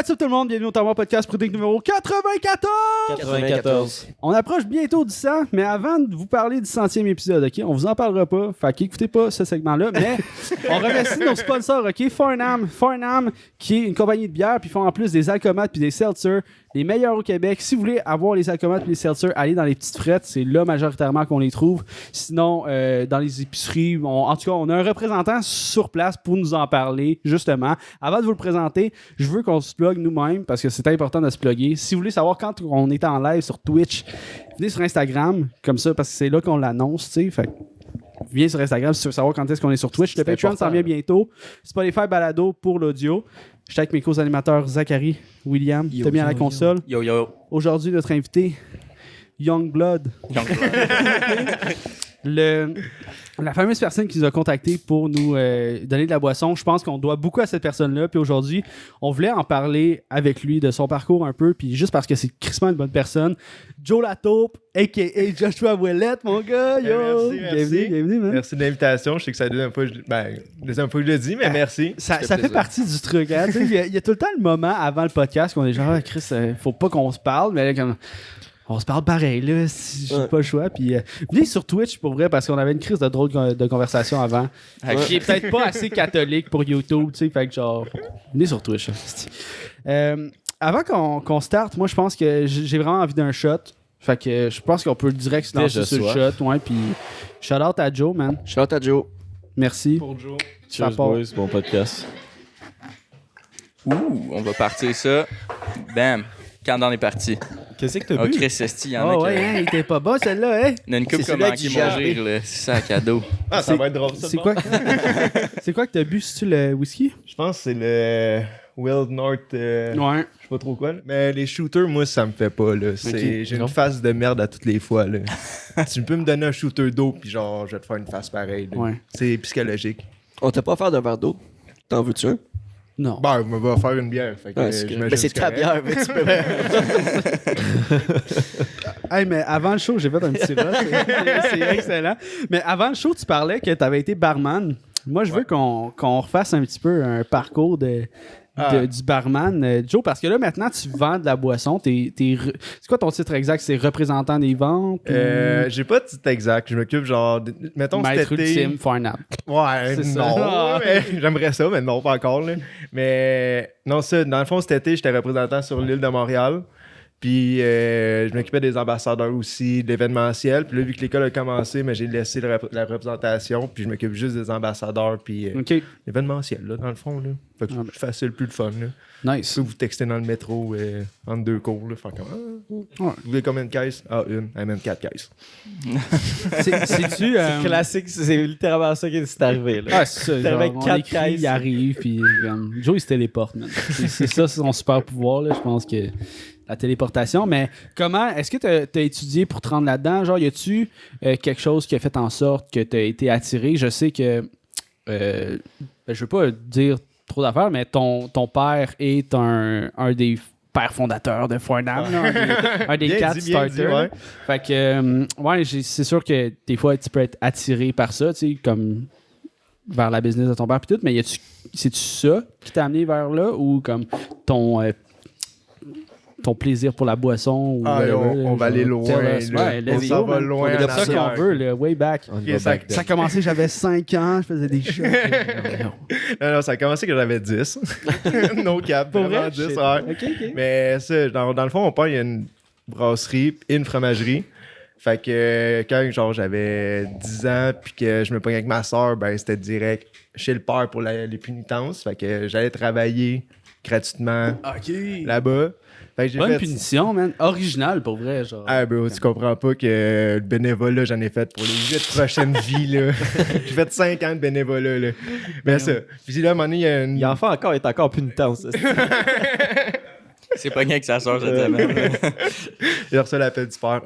What's up tout le monde, bienvenue au Tower Podcast Product numéro 94! On approche bientôt du 100, mais avant de vous parler du 100e épisode, ok, on vous en parlera pas, fait qu'écoutez pas ce segment-là, mais on remercie nos sponsors, ok, Farnham, qui est une compagnie de bière, puis font en plus des alcomates puis des seltzers, les meilleurs au Québec. Si vous voulez avoir les alcomates puis les seltzers, allez dans les petites frettes, c'est là majoritairement qu'on les trouve. Sinon, dans les épiceries, en tout cas, on a un représentant sur place pour nous en parler, justement. Avant de vous le présenter, je veux qu'on se plug nous-mêmes, parce que c'est important de se plugger. Si vous voulez savoir quand on est en live sur Twitch, venez sur Instagram, comme ça, parce que c'est là qu'on l'annonce, tu sais, fait viens sur Instagram si tu veux savoir quand est-ce qu'on est sur Twitch. Le Patreon s'en vient bientôt. Spotify Balado pour l'audio. Je suis avec mes co-animateurs Zachary, William, Tommy à la console. Yo. Aujourd'hui, notre invité, Youngblood. La fameuse personne qui nous a contactés pour nous donner de la boisson, je pense qu'on doit beaucoup à cette personne-là. Puis aujourd'hui, on voulait en parler avec lui de son parcours un peu. Puis juste parce que c'est crissement une bonne personne. Joe Lataupe, a.k.a. Joshua Ouellette, mon gars. Yo! Merci. Bienvenue, man. Merci de l'invitation. Je sais que ça deuxième fois que je le dis, mais merci. Ça fait partie du truc. Hein? Il y a tout le temps le moment avant le podcast qu'on est genre, Chris, faut pas qu'on se parle, mais là, comme... On se parle pareil, là, si j'ai pas le choix. Puis, venez sur Twitch, pour vrai, parce qu'on avait une crise de drôle de conversation avant. Qui est peut-être pas assez catholique pour YouTube, tu sais. Fait que genre, venez sur Twitch. Avant qu'on starte, moi, je pense que j'ai vraiment envie d'un shot. Fait que je pense qu'on peut direct se lancer sur le shot. Ouais, puis, shout out à Joe, man. Shout out à Joe. Merci. Pour Joe. Cheers, boys. Bon podcast. On va partir ça. Bam. Quand on est parti. Qu'est-ce que t'as Oh, bu? Chris Esti, il y en a qui... Ouais, hein, il était pas bon, celle-là, hein? Il y en a une couple C'est comme celui-là qui qui mourir, là. C'est ça, cadeau. Ah, ça va être drôle, ça. C'est quoi? C'est quoi que t'as bu? C'est-tu le whisky? Je pense que c'est le Wild North. Ouais. Je sais pas trop quoi. Là. Mais les shooters, moi, ça me fait pas, là. J'ai une face de merde à toutes les fois, là. Tu peux me donner un shooter d'eau, puis genre, je vais te faire une face pareille, là. Ouais. C'est psychologique. On t'a pas offert d'un verre d'eau. T'en veux-tu un? Non. Bah, on va faire une bière. Fait que, Mais c'est ta bière, mais tu peux. Hey, mais avant le show, j'ai fait un petit rush. C'est excellent. Mais avant le show, tu parlais que tu avais été barman. Moi, je veux qu'on refasse un petit peu un parcours du barman, Joe, parce que là, maintenant, tu vends de la boisson. C'est quoi ton titre exact? C'est représentant des ventes? J'ai pas de titre exact. Je m'occupe, genre, mettons, Maître cet été... ultime, Farnham. Ouais, C'est non. ça. Mais j'aimerais ça, mais non, pas encore. Là. Mais non, ça, dans le fond, cet été, j'étais représentant sur l'île de Montréal. Puis je m'occupais des ambassadeurs aussi, de l'événementiel. Puis là, vu que l'école a commencé, mais j'ai laissé la représentation. Puis je m'occupe juste des ambassadeurs. Puis OK. l'événementiel, là, dans le fond. Là. Fait que plus facile, plus de fun. Là. Nice. Je peux vous texter dans le métro entre deux cours. Là, faire comme, Ouais. vous voulez combien de caisses? Ah, une. Elle mène 4 caisses. C'est-tu... Classique, c'est littéralement ça qui est arrivé. Là. Ah, c'est ça. T'avais Genre, on 4 écrit, caisses. il arrive, puis Joe, il se téléporte, man. C'est ça, son super pouvoir, là. Je pense que la téléportation. Mais comment, est-ce que tu as étudié pour te rendre là-dedans? Genre, y a-tu quelque chose qui a fait en sorte que tu as été attiré? Je sais que, je veux pas dire trop d'affaires, mais ton père est un des pères fondateurs de Farnham, un des Bien 4 dit, bien starters. dit, ouais. Fait que, c'est sûr que des fois, tu peux être attiré par ça, tu sais, comme vers la business de ton père puis tout, mais c'est-tu ça qui t'a amené vers là ou comme ton plaisir pour la boisson ou whatever, on va aller loin. Ouais, On let's s'en go, va man. loin. C'est ça qu'on veut, le way back. Ça a commencé, j'avais 5 ans, je faisais des shows. Non, ça a commencé quand j'avais 10. No cap, Pour vraiment vrai? 10, ouais. OK. Mais ça, dans le fond, mon père, il y a une brasserie et une fromagerie. Fait que quand genre j'avais 10 ans puis que je me pognais avec ma soeur, ben c'était direct chez le père pour les pénitences. Fait que j'allais travailler gratuitement là-bas. Fait que j'ai Bonne fait... punition, man. Original, pour vrai, genre. Ah, bro, tu comprends pas que le bénévolat, j'en ai fait pour les 8 prochaines vies, là. J'ai fait 5 ans de bénévolat, là. Mais ça. Puis là, à un moment donné, il y a une... Il en fait encore, il est encore pénitence. C'est pas avec sa soeur cette semaine. J'ai reçu l'appel du père.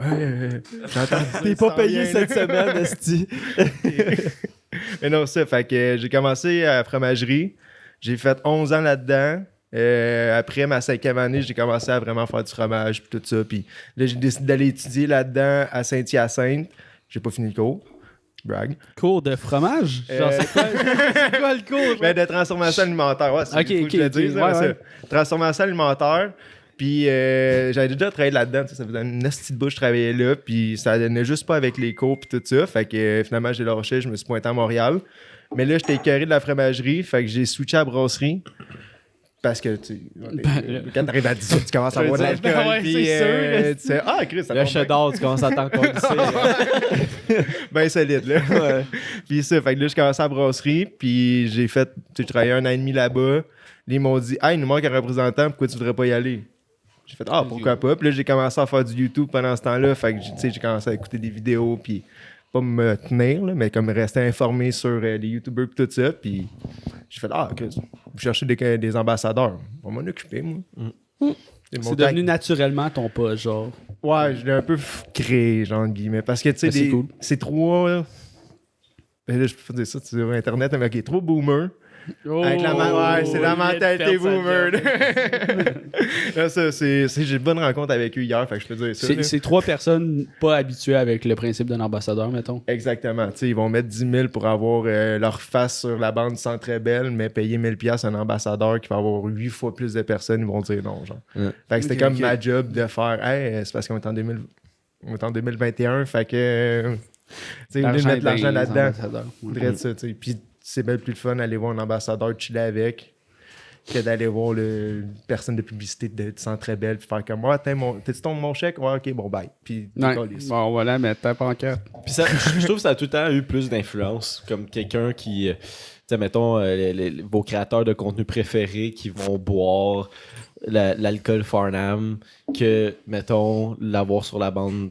J'entends. T'es pas payé cette semaine, esti. Mais non, ça. Fait que j'ai commencé à la fromagerie. J'ai fait 11 ans là-dedans. Après ma 5e année, j'ai commencé à vraiment faire du fromage puis tout ça. Puis là, j'ai décidé d'aller étudier là-dedans à Saint-Hyacinthe. J'ai pas fini le cours. brag. Cours de fromage? Genre, c'est quoi le cours? Ben, de transformation alimentaire, ouais, c'est Ok, faut que je le ok, dise, ok, là, ouais, ça. Transformation alimentaire, puis j'avais déjà travaillé là-dedans, ça faisait une petite bouche, je travaillais là, puis ça donnait juste pas avec les cours puis tout ça, fait que finalement j'ai lâché, je me suis pointé à Montréal. Mais là, j'étais écœuré de la fromagerie, fait que j'ai switché à la brasserie. Parce que, quand t'arrives à 18, tu commences à boire de l'alcool. Ouais, Puis, c'est sûr. tu sais, Chris, ça Le tombe bien. cheddar, tu commences à t'en ici. Ben solide, là. Ouais. Puis ça, fait que là, je commençais à la brasserie, puis j'ai fait, j'ai travaillé 1 an et demi là-bas. Là, ils m'ont dit, il nous manque un représentant, pourquoi tu voudrais pas y aller? J'ai fait, pourquoi pas? Puis là, j'ai commencé à faire du YouTube pendant ce temps-là, fait que, tu sais, j'ai commencé à écouter des vidéos, puis pas me tenir, là, mais comme rester informé sur les YouTubers et tout ça, puis j'ai fait, Chris, vous cherchez des ambassadeurs, on va m'en occuper, moi. C'est devenu naturellement ton pas, genre. Ouais, je l'ai un peu créé, genre, entre guillemets. Parce que, tu sais, c'est cool. c'est trop. Là, je peux dire ça sur Internet, mais ok, trop boomer. Avec ouais, c'est la mentalité boomer. Là, ça, j'ai une bonne rencontre avec eux hier, fait que je peux dire ça. C'est 3 personnes pas habituées avec le principe d'un ambassadeur, mettons. Exactement. Tu sais, ils vont mettre 10 000 pour avoir leur face sur la bande sans très belle, mais payer 1000 $ à un ambassadeur qui va avoir 8 fois plus de personnes, ils vont dire non, genre. Fait que c'était comme ma job de faire, c'est parce qu'on est en 2021, fait que. Tu sais, au lieu de mettre l'argent là-dedans. Faudrait ça, tu sais. Puis c'est bien plus le fun d'aller voir un ambassadeur chiller avec que d'aller voir une personne de publicité de sang très belle puis faire comme t'es-tu ton mon chèque? Ouais, ok, bon bye. Puis bon, voilà, mais t'as pas en carte. Puis je trouve que ça a tout le temps eu plus d'influence. Comme quelqu'un qui, tu sais, mettons, vos créateurs de contenu préférés qui vont boire l'alcool Farnham que, mettons, l'avoir sur la bande,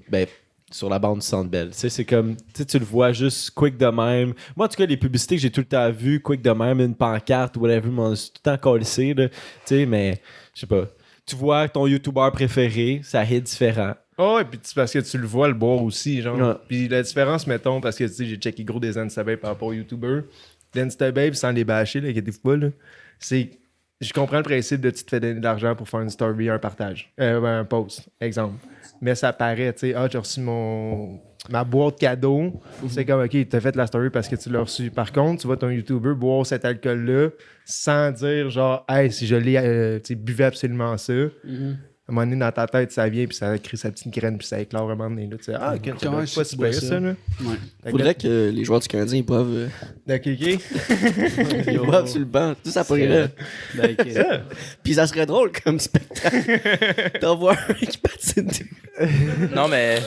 sur la bande du Centre Bell. Tu sais, c'est comme, tu le vois juste quick de même. Moi, en tout cas, les publicités que j'ai tout le temps vues, quick de même, une pancarte, whatever, m'en suis tout le temps collé, là. Tu sais, mais, je sais pas. Tu vois ton YouTuber préféré, ça hit différent. Oh, et puis parce que tu le vois le boire aussi, genre. Ouais. Puis la différence, mettons, parce que tu sais, j'ai checké gros des Instababe par rapport aux YouTubers. Les Instababe, sans les bâcher, là, inquiétez-vous pas, là, c'est. Je comprends le principe de tu te fais donner de l'argent pour faire une story, un partage, un post, exemple. Mais ça paraît, tu sais, j'ai reçu ma boîte cadeau. C'est comme, ok, t'as fait la story parce que tu l'as reçu. Par contre, tu vois ton YouTuber boire cet alcool-là sans dire, genre, si je l'ai, tu sais, buvais absolument ça. À un moment donné, dans ta tête, ça vient, puis ça crée sa petite graine, puis ça éclore un moment donné. Là, tu sais, ok, Comment c'est pas je super sais ça, là. Ouais. Faudrait que les joueurs du Canadien ils boivent, ils boivent sur le banc. Tout ça pourrait. Puis ça serait drôle comme spectacle. D'en voir un qui patine. Non, mais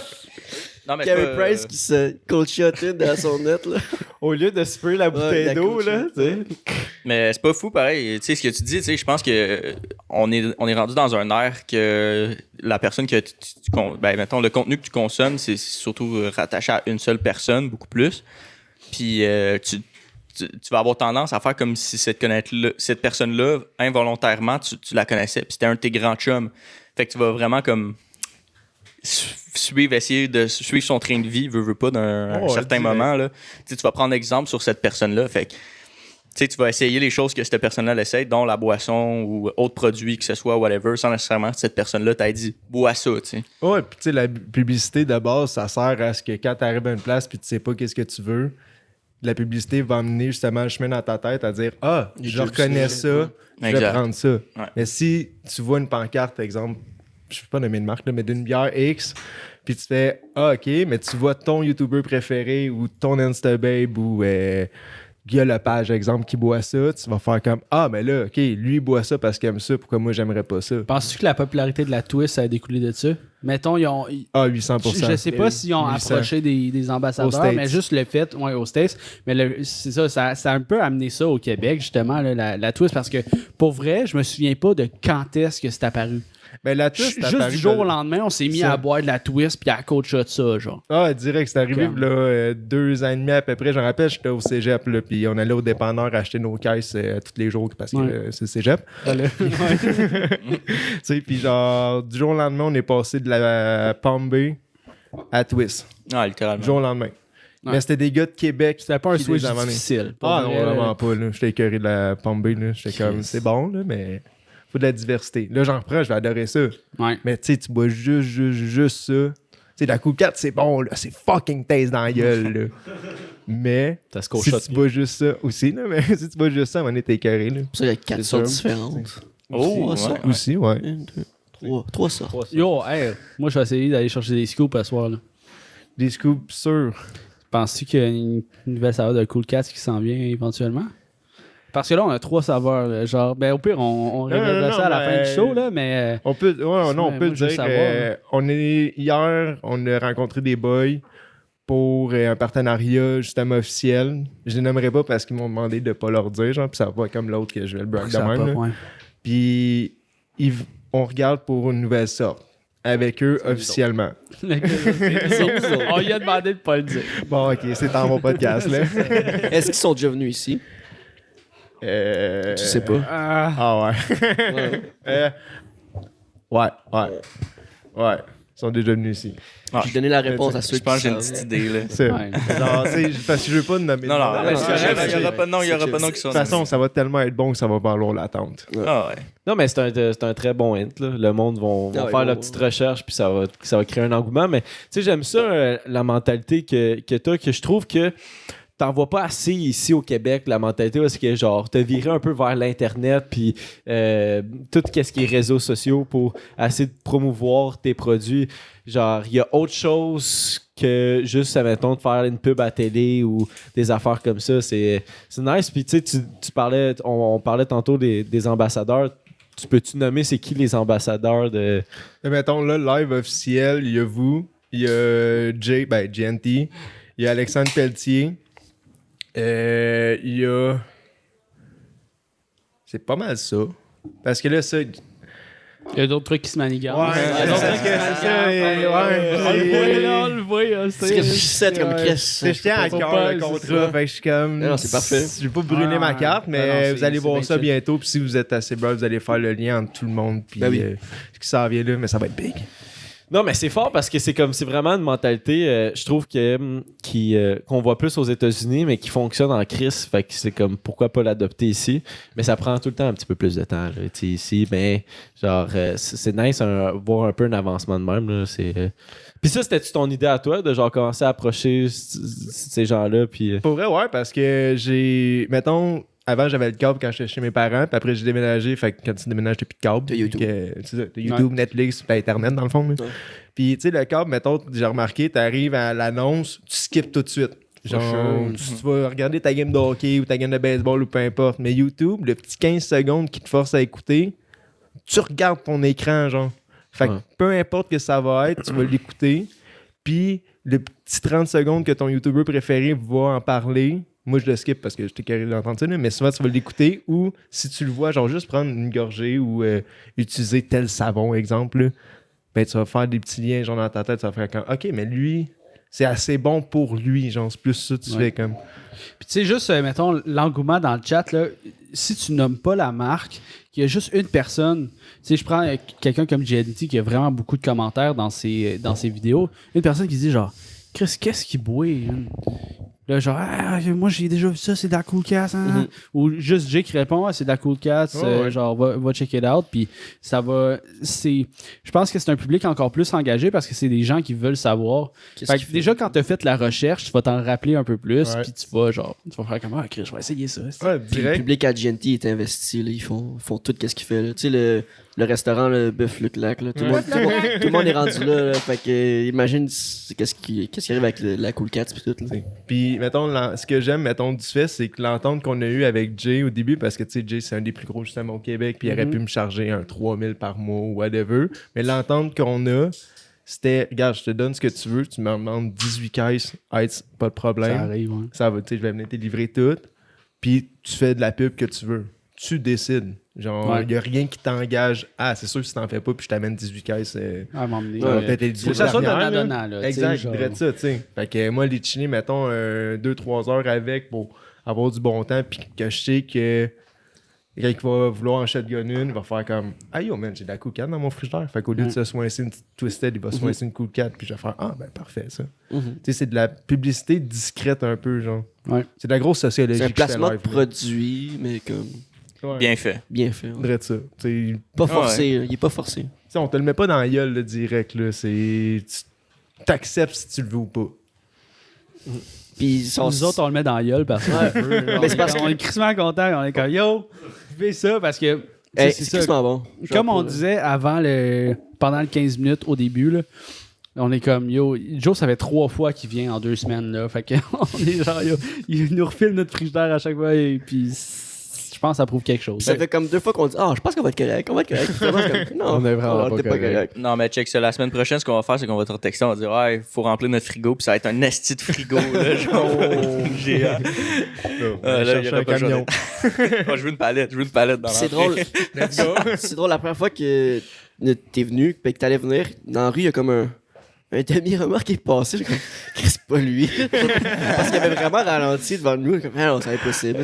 Carey pas, Price qui se cold shotait dans son net, là. Au lieu de spray la bouteille la d'eau, coach, là, tu sais. Mais c'est pas fou, pareil. Tu sais, ce que tu dis, tu sais, je pense que on est rendu dans un air que la personne que mettons, le contenu que tu consommes, c'est surtout rattaché à une seule personne, beaucoup plus. Puis tu vas avoir tendance à faire comme si cette personne-là, involontairement, tu la connaissais. Puis c'était un de tes grands chums. Fait que tu vas vraiment comme essayer de suivre son train de vie, veux pas, d'un certain moment. Là. Tu vas prendre exemple sur cette personne-là. Fait que tu vas essayer les choses que cette personne-là essaie, dont la boisson ou autre produit que ce soit, whatever, sans nécessairement que cette personne-là t'a dit « bois ça », tu sais. Ouais, puis tu sais, la publicité de base, ça sert à ce que quand tu arrives à une place puis tu sais pas qu'est-ce que tu veux, la publicité va amener justement le chemin dans ta tête à dire « je reconnais ça, je vais prendre ça. Ouais. » Mais si tu vois une pancarte, par exemple, je peux pas nommer de marque, là, mais d'une bière X, puis tu fais OK, mais tu vois ton YouTuber préféré ou ton Instababe ou Guy Lepage, exemple, qui boit ça, tu vas faire comme mais là, OK, lui il boit ça parce qu'il aime ça, pourquoi moi j'aimerais pas ça? Penses-tu que la popularité de la twist ça a découlé de ça? Mettons, ils ont. 800%. Je sais pas s'ils ont 800. approché des ambassadeurs, Aux States. mais juste le fait, aux States, mais c'est ça a un peu amené ça au Québec, justement, là, la twist, parce que pour vrai, je me souviens pas de quand est-ce que c'est apparu. Ben, la twist, Juste du jour au lendemain, on s'est mis à boire de la twist puis à coacher de ça, genre. Direct, c'est arrivé Comme. là, 2 ans et demi à peu près. Je me rappelle, j'étais au cégep, là, puis on allait au dépanneur acheter nos caisses tous les jours parce que c'est le cégep. Tu sais, puis genre, du jour au lendemain, on est passé de la Palm Bay à Twist. Ah, littéralement. Du jour au lendemain. Ouais. Mais c'était des gars de Québec. C'était pas un qui switch les amenaient. difficile. Ah non, vraiment pas. Là. J'étais écœuré de la Palm Bay. Là. J'étais comme, c'est bon, là, mais faut de la diversité. Là, j'en reprends, je vais adorer ça. Ouais. Mais tu sais, tu bois juste ça. sais, la Cool Cat, c'est bon, là, c'est fucking taste dans la gueule, là. Mais, Ça se si cochote tu bois juste ça aussi, là, mais si tu bois juste ça, à un moment donné, t'es écœuré, là. Pour ça, il y a 4 sortes différentes. Oh, ça. ouais. Aussi, ouais. 1, 2, 3 sortes. Yo, hey, moi, je vais essayer d'aller chercher des scoops ce soir. Là. Des scoops sûrs. Penses-tu qu'il y a une nouvelle saveur de Cool Cat qui s'en vient éventuellement? Parce que là, on a 3 saveurs. Là, genre, ben, au pire, on révélera non, ça à la ben, fin du show, là, mais. On peut, ouais, non, on moi, peut je veux dire. savoir, Hier, on a rencontré des boys pour un partenariat justement officiel. Je les nommerai pas parce qu'ils m'ont demandé de pas leur dire, genre, puis ça va pas comme l'autre que je vais le brag de ça va même. pas, là. ouais. Puis on regarde pour une nouvelle sorte avec eux officiellement. On lui a demandé de pas le dire. Bon, ok, c'est dans mon podcast là. Est-ce qu'ils sont déjà venus ici? Tu sais pas. Ah ouais. Ouais. Ouais. Ils sont déjà venus ici. Ah, J'ai donné la réponse à ceux je pense que qui j'ai une savent. petite idée, là. C'est Ouais. genre, tu sais, parce que je veux pas nommer. Non, non, mais c'est correct, il y aura pas de nom, il y aura pas de nom qui sont de toute façon, ça va tellement être bon que ça va valoir l'attente. Ah ouais. Non, mais c'est un très bon hint. Là. Le monde vont Ah ouais, faire bon, leur petite recherche, puis ça va créer un engouement. Mais tu sais, j'aime ça, la mentalité que tu as, que je trouve que t'en vois pas assez ici au Québec, la mentalité, parce que genre, t'as viré un peu vers l'Internet, puis tout ce qui est réseaux sociaux pour essayer de promouvoir tes produits. Genre, il y a autre chose que juste, admettons, de faire une pub à télé ou des affaires comme ça. C'est nice. Puis tu sais, tu parlais, on parlait tantôt des ambassadeurs. Tu peux-tu nommer c'est qui les ambassadeurs de... Mais mettons, là, live officiel, il y a vous, il y a GNT, il y a Alexandre Pelletier, il y a... C'est pas mal ça. Parce que là, ça... Il y a d'autres trucs qui se maniganent. Ouais, Il y a d'autres trucs qui se c'est ça, maniganent. On le voit, là, on le voit. Là, C'est que je sais comme Chris. Je tiens à Faut cœur pas, le c'est contrat, ça. fait que je suis comme... Non, c'est parfait. Je vais pas brûler ma carte, mais non, vous allez c'est voir bien ça chill. bientôt, puis si vous êtes assez brave, vous allez faire le lien entre tout le monde, puis Ben oui. ce qui s'en vient là, mais ça va être big. Non, mais c'est fort parce que c'est vraiment une mentalité, je trouve qu'on voit plus aux États-Unis, mais qui fonctionne en crise. Fait que c'est comme pourquoi pas l'adopter ici. Mais ça prend tout le temps un petit peu plus de temps. Là. Tu sais, ici, ben, genre, c'est nice voir un peu un avancement de même. Là. Puis ça, c'était-tu ton idée à toi de genre commencer à approcher ces gens-là? Puis Pour vrai, ouais, parce que mettons, avant j'avais le câble quand j'étais chez mes parents, puis après j'ai déménagé, fait que quand tu déménages, t'as plus de câble. T'as YouTube. C'est ça, t'as YouTube, Netflix, puis Internet dans le fond. là. Ouais. Puis tu sais, le câble, mettons, j'ai remarqué, t'arrives à l'annonce, tu skips tout de suite. Genre, tu vas regarder ta game de hockey ou ta game de baseball ou peu importe. Mais YouTube, le petit 15 secondes qui te force à écouter, tu regardes ton écran, genre. Fait que Ouais. peu importe que ça va être, tu vas l'écouter. Puis le petit 30 secondes que ton YouTuber préféré va en parler, moi je le skip parce que j'étais carré d'entendre ça, là, mais souvent tu vas l'écouter ou si tu le vois, genre juste prendre une gorgée ou utiliser tel savon, exemple, là, ben tu vas faire des petits liens genre dans ta tête, tu vas faire comme OK, mais lui, c'est assez bon pour lui, genre c'est plus ça que tu fais comme. Puis tu sais, juste, mettons, l'engouement dans le chat, là, si tu nommes pas la marque, qu'il y a juste une personne, tu sais, je prends quelqu'un comme GNT qui a vraiment beaucoup de commentaires dans ses vidéos, une personne qui se dit genre, Chris, qu'est-ce qu'il boit? Hein? Là, genre, moi j'ai déjà vu ça, c'est de la Cool Cats. Hein? Ou juste Jay qui répond, c'est de la Cool Cats, ouais. genre, va check it out. Puis ça va. Je pense que c'est un public encore plus engagé parce que c'est des gens qui veulent savoir. Qu'est-ce Fait qu'il que fait? déjà, quand tu as fait la recherche, tu vas t'en rappeler un peu plus. Ouais. Puis tu vas faire comme, Chris, je vais essayer ça. Ouais, Puis le direct. public à GNT est investi, là. Ils font tout ce qu'il fait. Là. Tu sais, le restaurant, le Bœuf Luc Lac, là. Tout le monde est rendu là. Fait que imagine qu'est-ce qui arrive avec la Cool Cats puis tout. Là. Puis, mettons, ce que j'aime, mettons, du fait, c'est que l'entente qu'on a eue avec Jay au début, parce que, tu sais, Jay, c'est un des plus gros justement au Québec, puis il aurait pu me charger un 3000 par mois ou whatever. Mais l'entente qu'on a, c'était, regarde, je te donne ce que tu veux, tu me demandes 18 caisses, pas de Ça problème. arrive, ouais. Ça va, tu sais, je vais venir te livrer tout. Puis, tu fais de la pub que tu veux. Tu décides. Genre, Ouais. il n'y a rien qui t'engage. Ah, c'est sûr que si t'en fais pas, puis je t'amène 18 caisses. À un moment donné. ça va peut-être être Faut que ça soit dernière, là. donnant-donnant. Exact, je genre. dirais ça, tu sais. Fait que moi, les chiner, mettons, 2-3 heures avec pour avoir du bon temps, puis que je sais que quelqu'un qui va vouloir en shotgun une, va faire comme ah yo, man, j'ai de la Cool Cat dans mon frigidaire. Fait qu'au lieu de se soincer une petite Twisted, il va se soincer une Cool Cat, puis je vais faire ah, ben parfait, ça. Tu sais, c'est de la publicité discrète un peu, genre. Ouais. C'est de la grosse sociologie. C'est un qui se fait placement de live, là. produit, mais comme Ouais. Bien fait. bien fait. Ouais. Je dirais ça. Tu sais, Pas forcé, là. Il est pas forcé. on te le met pas dans la gueule, là, direct, là. C'est. t'acceptes si tu le veux ou pas. Puis Nous autres, on le met dans la gueule parce qu'on veut. Mais c'est parce On est crissement contents. On est comme, yo, fais ça parce que. Hey, c'est c'est ça. quasiment bon. Comme Genre, on disait pendant le 15 minutes au début, là, on est comme, yo, Joe, ça fait 3 fois qu'il vient en 2 semaines, là. Fait que on est genre, yo, il nous refile notre frigidaire à chaque fois et puis je pense que ça prouve quelque chose. Ça fait comme 2 fois qu'on dit je pense qu'on va être correct, on va être correct. Finalement, c'est comme, non, On est vraiment t'es pas correct. Non, mais check ça. La semaine prochaine, ce qu'on va faire, c'est qu'on va te retexter. On va dire, ouais, il faut remplir notre frigo, puis ça va être un asti de frigo, là, genre, géant. Là, il y cherche aura un pas besoin camion. de- Moi, je veux une palette dans C'est l'entrée. drôle. C'est drôle, la première fois que t'es venu, puis que t'allais venir, dans la rue, il y a comme un demi-remorque qui est passé. J'ai comme, c'est pas lui. Parce qu'il avait vraiment ralenti devant nous. Comme, non, c'est impossible.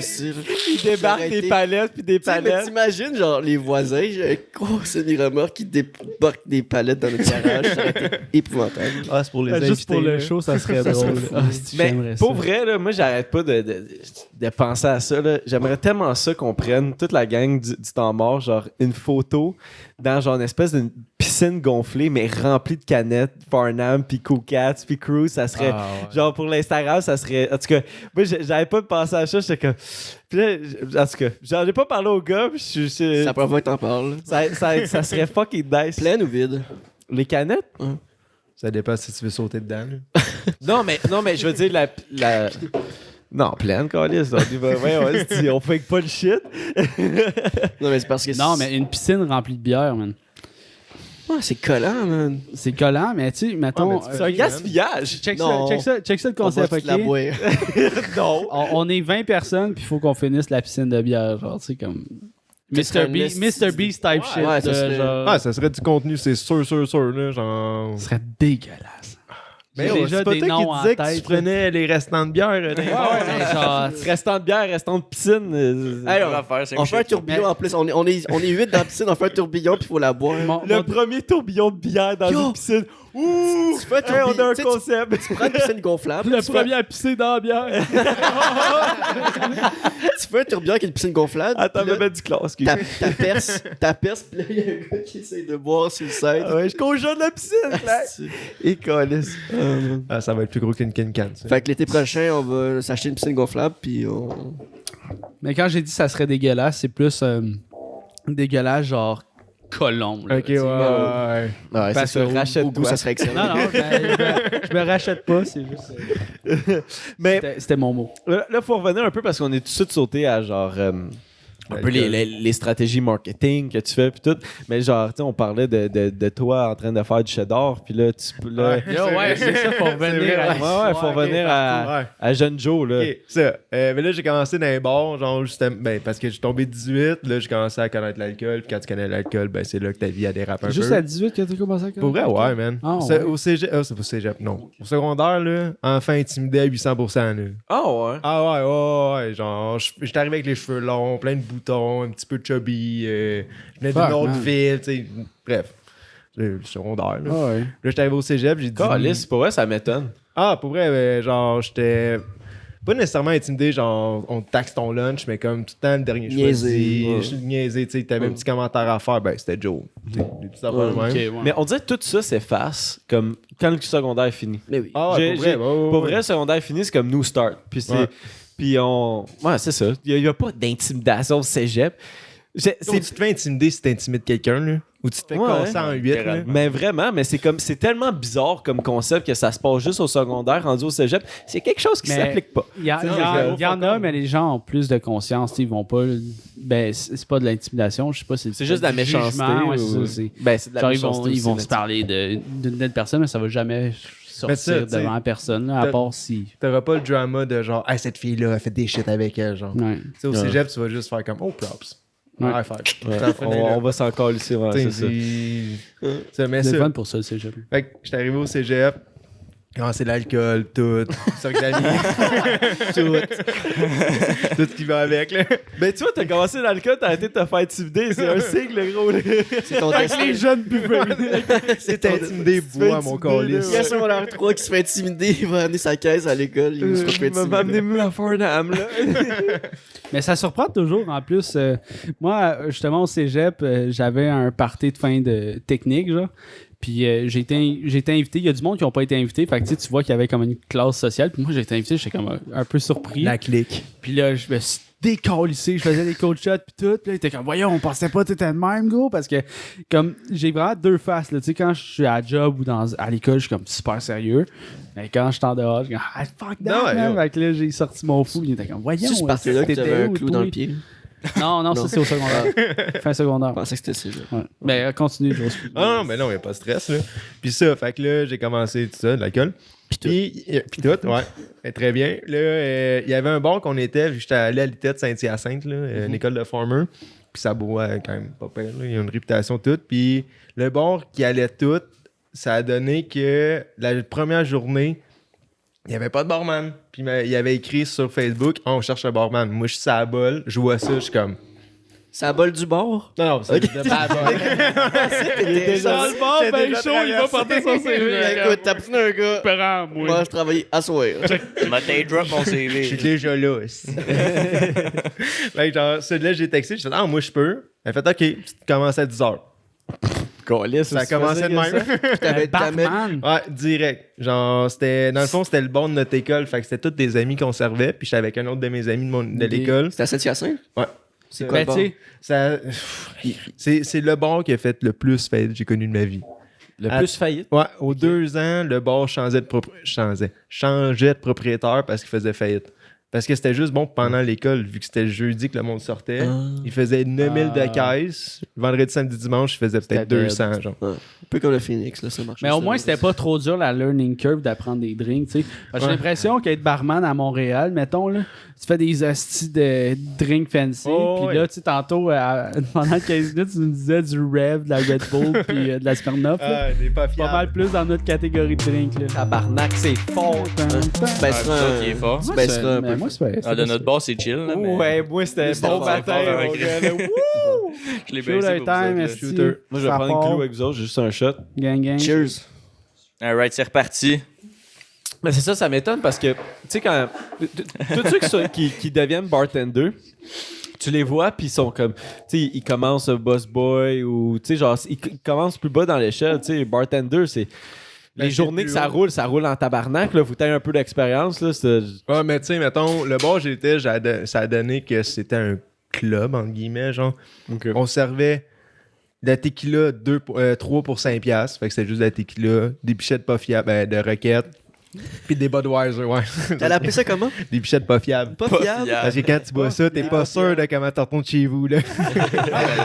Il débarque des palettes puis des Tu sais, mais palettes. t'imagines, genre, les voisins, j'ai un gros semi-remorque qui débarque des palettes dans notre garage. Ça aurait été épouvantable. Ah, c'est pour les invités. Juste pour le là. show, ça serait Ça serait drôle. fou. Ah, c'est-tu, Mais j'aimerais ça. pour vrai, là, moi, j'arrête pas de penser à ça. Là. J'aimerais tellement ça qu'on prenne toute la gang du temps mort, genre une photo dans genre une espèce d'une piscine gonflée, mais remplie de canettes, Farnham, puis Cool Cats, puis Crew, ça serait... Ah, ouais. Genre pour l'Instagram, ça serait... En tout cas, moi, j'avais pas pensé à ça, j'étais comme... Puis là, en tout cas, j'en ai pas parlé au gars, puis C'est la première fois que t'en parles. ça serait fucking nice. Pleine ou vide? Les canettes? Ça dépend si tu veux sauter dedans. Là. Non, mais je veux dire la... Non, pleine, câlisse. On fake pas le shit. Non, mais c'est parce que Non, mais une piscine remplie de bière, man. c'est collant, man. C'est collant, mais tu sais, mettons. Ah, mais C'est un gaspillage. check Non. ça le On concept, va ok? la boire. Non. On est 20 personnes, puis il faut qu'on finisse la piscine de bière, genre, tu sais, comme. Ça serait Mr. un Beast type shit. ouais, ça de serait- genre, Ah, ça serait du contenu, c'est sûr, là, genre... Ce serait dégueulasse. Mais J'ai c'est pas toi noms qui en disais que tête, tu prenais les restants de bière. Ouais, mais genre. Restant de bière, restant de piscine. Hey, On va faire, c'est on fait un Michel. tourbillon en plus. On est 8 dans la piscine, on fait un tourbillon, puis il faut la boire. Le premier tourbillon de bière dans Yo! une piscine. Ouh! Tu fais un Hey, on a un tourbillon. Tu sais, concept. tu prends une piscine gonflable. Le tu fais- premier à pisser dans la bière. Tu fais un tourbillon avec une piscine gonflable. Attends, puis là, me mettre du classe, excuse. ta perce, puis là, il y a un gars qui essaie de boire sur le side. Ah ouais, je congeale la piscine, là. Et câlisse. Ah, ça va être plus gros qu'une can. ça. Fait que l'été prochain, on va s'acheter une piscine gonflable, puis on... Mais quand j'ai dit ça serait dégueulasse, c'est plus dégueulasse, genre colombe. là, Ok, tu sais. ouais. Ouais, c'est Parce ça, que au rachète-toi. ça serait excellent. Non, je me rachète pas, c'est juste. Mais C'était mon mot. là, faut revenir un peu parce qu'on est tout de suite sauté à genre... un peu les stratégies marketing que tu fais puis tout, mais genre tu sais on parlait de toi en train de faire du cheddar puis là tu peux là Ouais. c'est ça, faut revenir à ouais, faut revenir à Jeune Joe là. Ok, ça. Mais là, j'ai commencé dans les bars, genre, justement, ben, parce que j'ai tombé 18, là, j'ai commencé à connaître l'alcool, puis quand tu connais l'alcool, ben, c'est là que ta vie a dérapé un Juste peu. à 18 que t'as commencé à Pour vrai, ouais, man. Ah, C'est- ouais. Au cégep, c'est pas au cégep, non. Au secondaire, là, enfant intimidé à 800%, là. Oh ouais. Ah ouais, genre, j'étais arrivé avec les cheveux longs, plein de boutons, un petit peu chubby, je venais d'une Fuck, autre man. ville, tu sais, bref. Le secondaire, là. Ah ouais. Là, j'étais arrivé au cégep, j'ai dit... Câlisse, pour vrai ça m'étonne. Ah, pour vrai, genre, j'étais pas nécessairement intimidé, genre, on te taxe ton lunch, mais comme tout le temps, le dernier Niaisé, choisi, ouais. je suis niaisé, tu sais, t'avais un petit commentaire à faire, ben, c'était Joe. Tu sais, des petites affaires de même. Ok, ouais. Mais on dirait que tout ça s'efface comme quand le secondaire est fini. Mais oui. Ah, ouais, pour vrai, ouais, ouais, Pour ouais. vrai, le secondaire est fini, c'est comme nous start. Puis c'est Ouais. puis on ouais, c'est ça. Il y a pas d'intimidation au cégep. Donc, tu te fais intimider si t'intimides quelqu'un, là, ou tu te fais Ouais, casser en 8, là. littéralement. Mais vraiment, mais c'est tellement bizarre comme concept que ça se passe juste au secondaire, rendu au cégep. C'est quelque chose qui Mais- s'applique pas. Il y en a, mais les gens ont plus de conscience. Tu sais, ils vont pas. Ben, c'est pas de l'intimidation, je sais pas. C'est juste de la du méchanceté. jugement, ouais, ou- c'est ça, Ben, c'est de la genre, méchanceté. ils vont aussi, se parler d'une telle personne, mais ça va jamais Mais sortir ça, tu sais, devant personne, là, à t'as- part si. T'auras pas le drama de genre, hey, cette fille-là, elle fait des shit avec elle, genre. Ouais. Tu sais, au cégep, tu vas juste faire comme, oh, props. Ouais. High five. Ouais, Ça finit, là. on va s'en coller ici, ouais, T'sais, c'est ça. ça, mais C'est ça. fun pour ça, le cégep. Fait que j'étais arrivé au cégep. C'est l'alcool, tout. Cercle d'amis. tout. Tout ce qui va avec, là. Ben, tu vois, t'as commencé l'alcool, t'as arrêté de te faire intimider. C'est un sigle, gros. C'est ton destin. jeunes buvaient. C'est intimidé, bois, mon calice. Il y a son secondaire 3 qui se fait intimider, il va amener sa caisse à l'école, il se fait Il m'a amené intimider. la Farnham, là. Mais ça surprend toujours. En plus, moi, justement, au cégep, j'avais un party de fin de technique, genre. Puis j'ai été invité. Il y a du monde qui n'ont pas été invités. Fait que tu vois qu'il y avait comme une classe sociale. Puis moi, j'ai été invité. J'étais comme un peu surpris. La clique. Puis là, je me suis décalissé. Je faisais des cold shots. Puis tout. Puis là, il était comme, voyons, on pensait pas que t'étais le même, gros. Parce que comme j'ai vraiment deux faces. Là. Tu sais, quand je suis à la job ou à l'école, je suis comme super sérieux. Mais quand je suis en dehors, je suis comme, ah, fuck that, Non, man. ouais. Fait que là, j'ai sorti mon fou. Il était comme, voyons. Si je partais là que t'étais t'avais un où, clou toi? dans le pied. Non, ça, c'est au secondaire. Fin secondaire. Je pensais que c'était ça. Ouais. Mais continue, j'ose. Ah non, mais non, il n'y a pas de stress, là. Puis ça, fait que là, j'ai commencé tout ça, de l'alcool. Puis tout, ouais. Très bien. Là, il y avait un bar qu'on était, j'étais allé à l'ITET Saint-Hyacinthe, là, une école de farmer. Puis ça boit quand même pas pire, là. Il y a une réputation toute. Puis le bar qui allait tout, ça a donné que la première journée, il n'y avait pas de barman. Puis il avait écrit sur Facebook, on cherche un barman. Moi, je suis à la bolle, je vois ça, je suis comme. Ça bol du bord? Non, c'est pas à la bolle. Dans le bar, ben chaud, il va porter son CV. Écoute, t'as pris un gars. Prends, moi. Moi, je travaillais à soir. m'a drop mon Je suis CV. déjà là aussi. Fait que genre, celui-là, j'ai texté, j'ai fait, ah, moi, je peux. Elle a fait, OK, tu commences à 10h. Ça a commencé de même. T'avais Batman. Ouais, direct. Genre, c'était, dans le fond, c'était le bon de notre école. Fait que c'était tous des amis qu'on servait. Puis j'étais avec un autre de mes amis de l'école. C'était à Saint-Hyacinthe? Ouais. C'est quoi Ben, le tu bar? sais, C'est le bar qui a fait le plus faillite que j'ai connu de ma vie. Le plus faillite. Ouais, aux 2 ans, le bar changeait de propriétaire parce qu'il faisait faillite. Parce que c'était juste bon pendant l'école, vu que c'était le jeudi que le monde sortait. Il faisait 9000 de caisse. Vendredi, samedi, dimanche, il faisait peut-être C'était 200, genre. Ouais. Un peu comme le Phoenix, là, ça marche. Mais au moins, c'était pas trop dur la learning curve d'apprendre des drinks, tu sais. J'ai Ouais. l'impression qu'être barman à Montréal, mettons, là, tu fais des hosties de drinks fancy, Oh, puis ouais. là, tu sais, tantôt, pendant 15 minutes, tu nous disais du Rev, de la Red Bull, puis de la Smirnoff, là. Ah, des pas Pas mal plus dans notre catégorie de drink, là. Tabarnak, c'est fort. Tu baisseras ça qui est fort. Tu baisseras un Mais peu. moi, c'est Ah, de notre bord, c'est chill. Là, mais Ouais, moi, c'était C'était bon fort, matin, fort, mon ouais. gars, là. Wouh! je l'ai Shooter baissé pour time, vous autres, esti. shooter. Moi, je vais Ça prendre une part. clou avec vous autres, juste un shot. Gang, gang. Cheers. là. Alright, c'est reparti. Mais c'est ça m'étonne parce que, tu sais, quand. Tous ceux qui deviennent bartender, tu les vois, puis ils sont comme. Tu sais, ils commencent boss boy ou. Tu sais, genre, ils commencent plus bas dans l'échelle. Tu sais, bartender, c'est. Les Ben, journées c'est que plus ça roule en tabarnak, là. Faut que t'aies un peu d'expérience, là. Ouais, mais tu sais, mettons, le bar où j'étais, ça a donné que c'était un club, entre guillemets, genre. On servait de la tequila 3 pour 5 piastres. Fait que c'était juste de la tequila, des pichettes pas fiables, de roquettes, puis des Budweiser, ouais. T'allais appeler ça comment? Des pichettes pas fiables. Pas fiable. Parce que quand tu bois ça, t'es pas sûr de comment t'en retournes chez vous, là.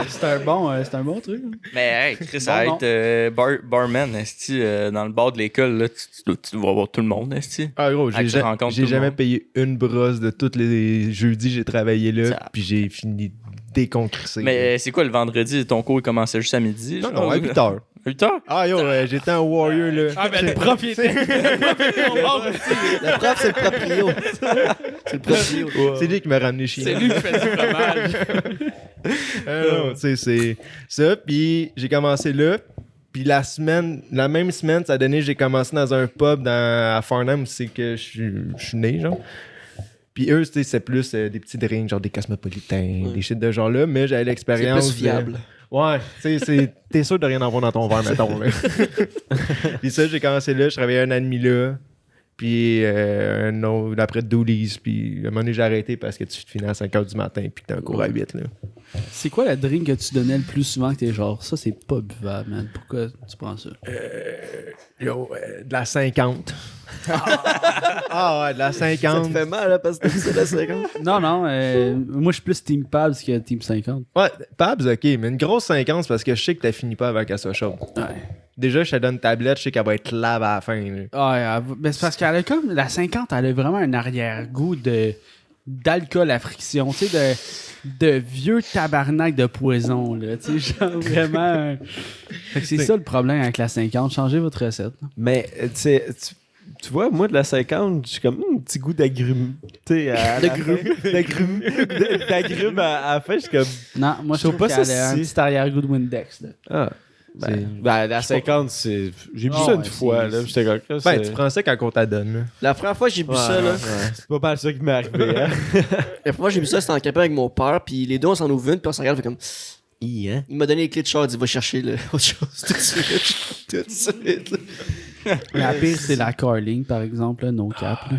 C'est un bon truc. hein. Mais hey, Chris, Bon, à non. être barman, esti, dans le bar de l'école, là, tu dois voir tout le monde, esti. Ah gros, Ah, que tu rencontres j'ai tout le jamais monde. payé une brosse de tous les jeudis j'ai travaillé là, Ça- puis j'ai fini déconcrissé. Mais c'est quoi le vendredi? Ton cours il commençait juste à midi? non, genre? non, à 8 heures. 8 heures? Ah yo, j'étais un warrior là. Ah, ben, le propriétaire. Le prof, c'est le proprio. C'est le proprio. C'est lui qui m'a ramené chez C'est nous. lui qui fait du fromage. Non, tu sais, c'est ça. Puis j'ai commencé là. Puis la même semaine, ça a donné, j'ai commencé dans un pub à Farnham où c'est que je suis né, genre. Puis eux, tu sais, c'est plus des petits drinks, genre des cosmopolitains, des shit de genre là, mais j'avais C'est l'expérience. plus fiable. Ouais, tu sais, t'es sûr de rien avoir dans ton verre, mettons. Là. Puis ça, j'ai commencé là, je travaillais un an et demi là. Puis un autre, après Doolies. Puis à un moment donné, j'ai arrêté parce que tu te finis à 5h du matin puis que t'as un cours à 8. Là. C'est quoi la drink que tu donnais le plus souvent que t'es genre, ça c'est pas buvable, man. Pourquoi tu prends ça? De la 50. Ah ouais, de la Ça te 50. fait mal, là, parce que t'as vu ça, la 50? Non, moi je suis plus Team Pabs que Team 50. Ouais, Pabs, ok, mais une grosse 50, c'est parce que je sais que t'as fini pas avant qu'elle soit chaude. Ouais. Déjà, je te donne une tablette, je sais qu'elle va être lave à la fin. Là. Mais c'est parce qu'elle a comme, la 50, elle a vraiment un arrière-goût d'alcool à friction, tu sais, de vieux tabarnak de poison, là, tu sais, genre vraiment... Fait que c'est ça le problème avec la 50, changez votre recette. Mais, tu vois, moi, de la 50, j'ai comme un petit goût d'agrumes. Tu sais, d'agrumes. D'agrumes à la fin, je suis comme. Non, moi je Je trouve trouve pas qu'elle ça a un si- petit arrière-goût de Windex, là. Ah. La 50, c'est. J'ai bu Ah ça une ouais, fois, c'est- là. J'étais comme. Ben, c'est- tu prends ça quand on t'adonne. Là. La première fois que j'ai bu ça, là. C'est pas mal ça qui m'est arrivé, hein. La première fois que j'ai bu ça, c'était en camping avec mon père, puis les deux, on s'en ouvre une, puis on s'en regarde, fait comme. Il m'a donné les clés de char, il dit va chercher autre chose tout de suite. Tout de suite. La pire, c'est la Carling, par exemple, là, no cap. là.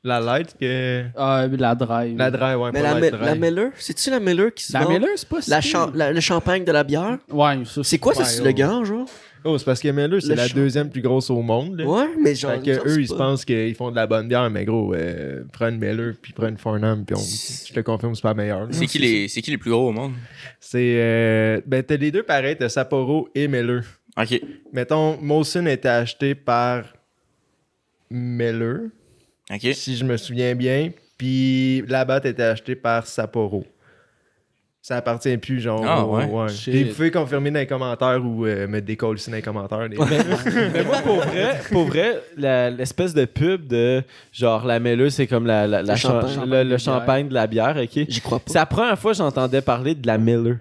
La light que. La Drive. La dry, ouais, Mais pas la dry. Miller, c'est-tu la Miller qui se La vend? Miller, c'est pas si pire. Le champagne de la bière? Ouais, ça, C'est quoi Ouais, ce slogan, genre? Oh, c'est parce que Miller, c'est Le la champ- deuxième plus grosse au monde. Là. Ouais, mais genre. Fait que eux, ils se pensent qu'ils font de la bonne bière, mais gros, prends une Miller, puis prends une Farnham, puis je te confirme, c'est pas meilleur. là. C'est qui les plus gros au monde? C'est. Ben, t'as les deux pareils, t'as Sapporo et Miller. Ok. Mettons, Molson était acheté par Miller, Ok. si je me souviens bien, puis Labatt était acheté par Sapporo. Ça appartient plus, genre. Ah, ouais? Shit. Et vous pouvez confirmer dans les commentaires ou me décoller dans les commentaires. Mais moi, pour vrai, l'espèce de pub de genre la Miller, c'est comme le champagne. champagne de la bière, ok? J'y crois pas. C'est la première fois que j'entendais parler de la Miller.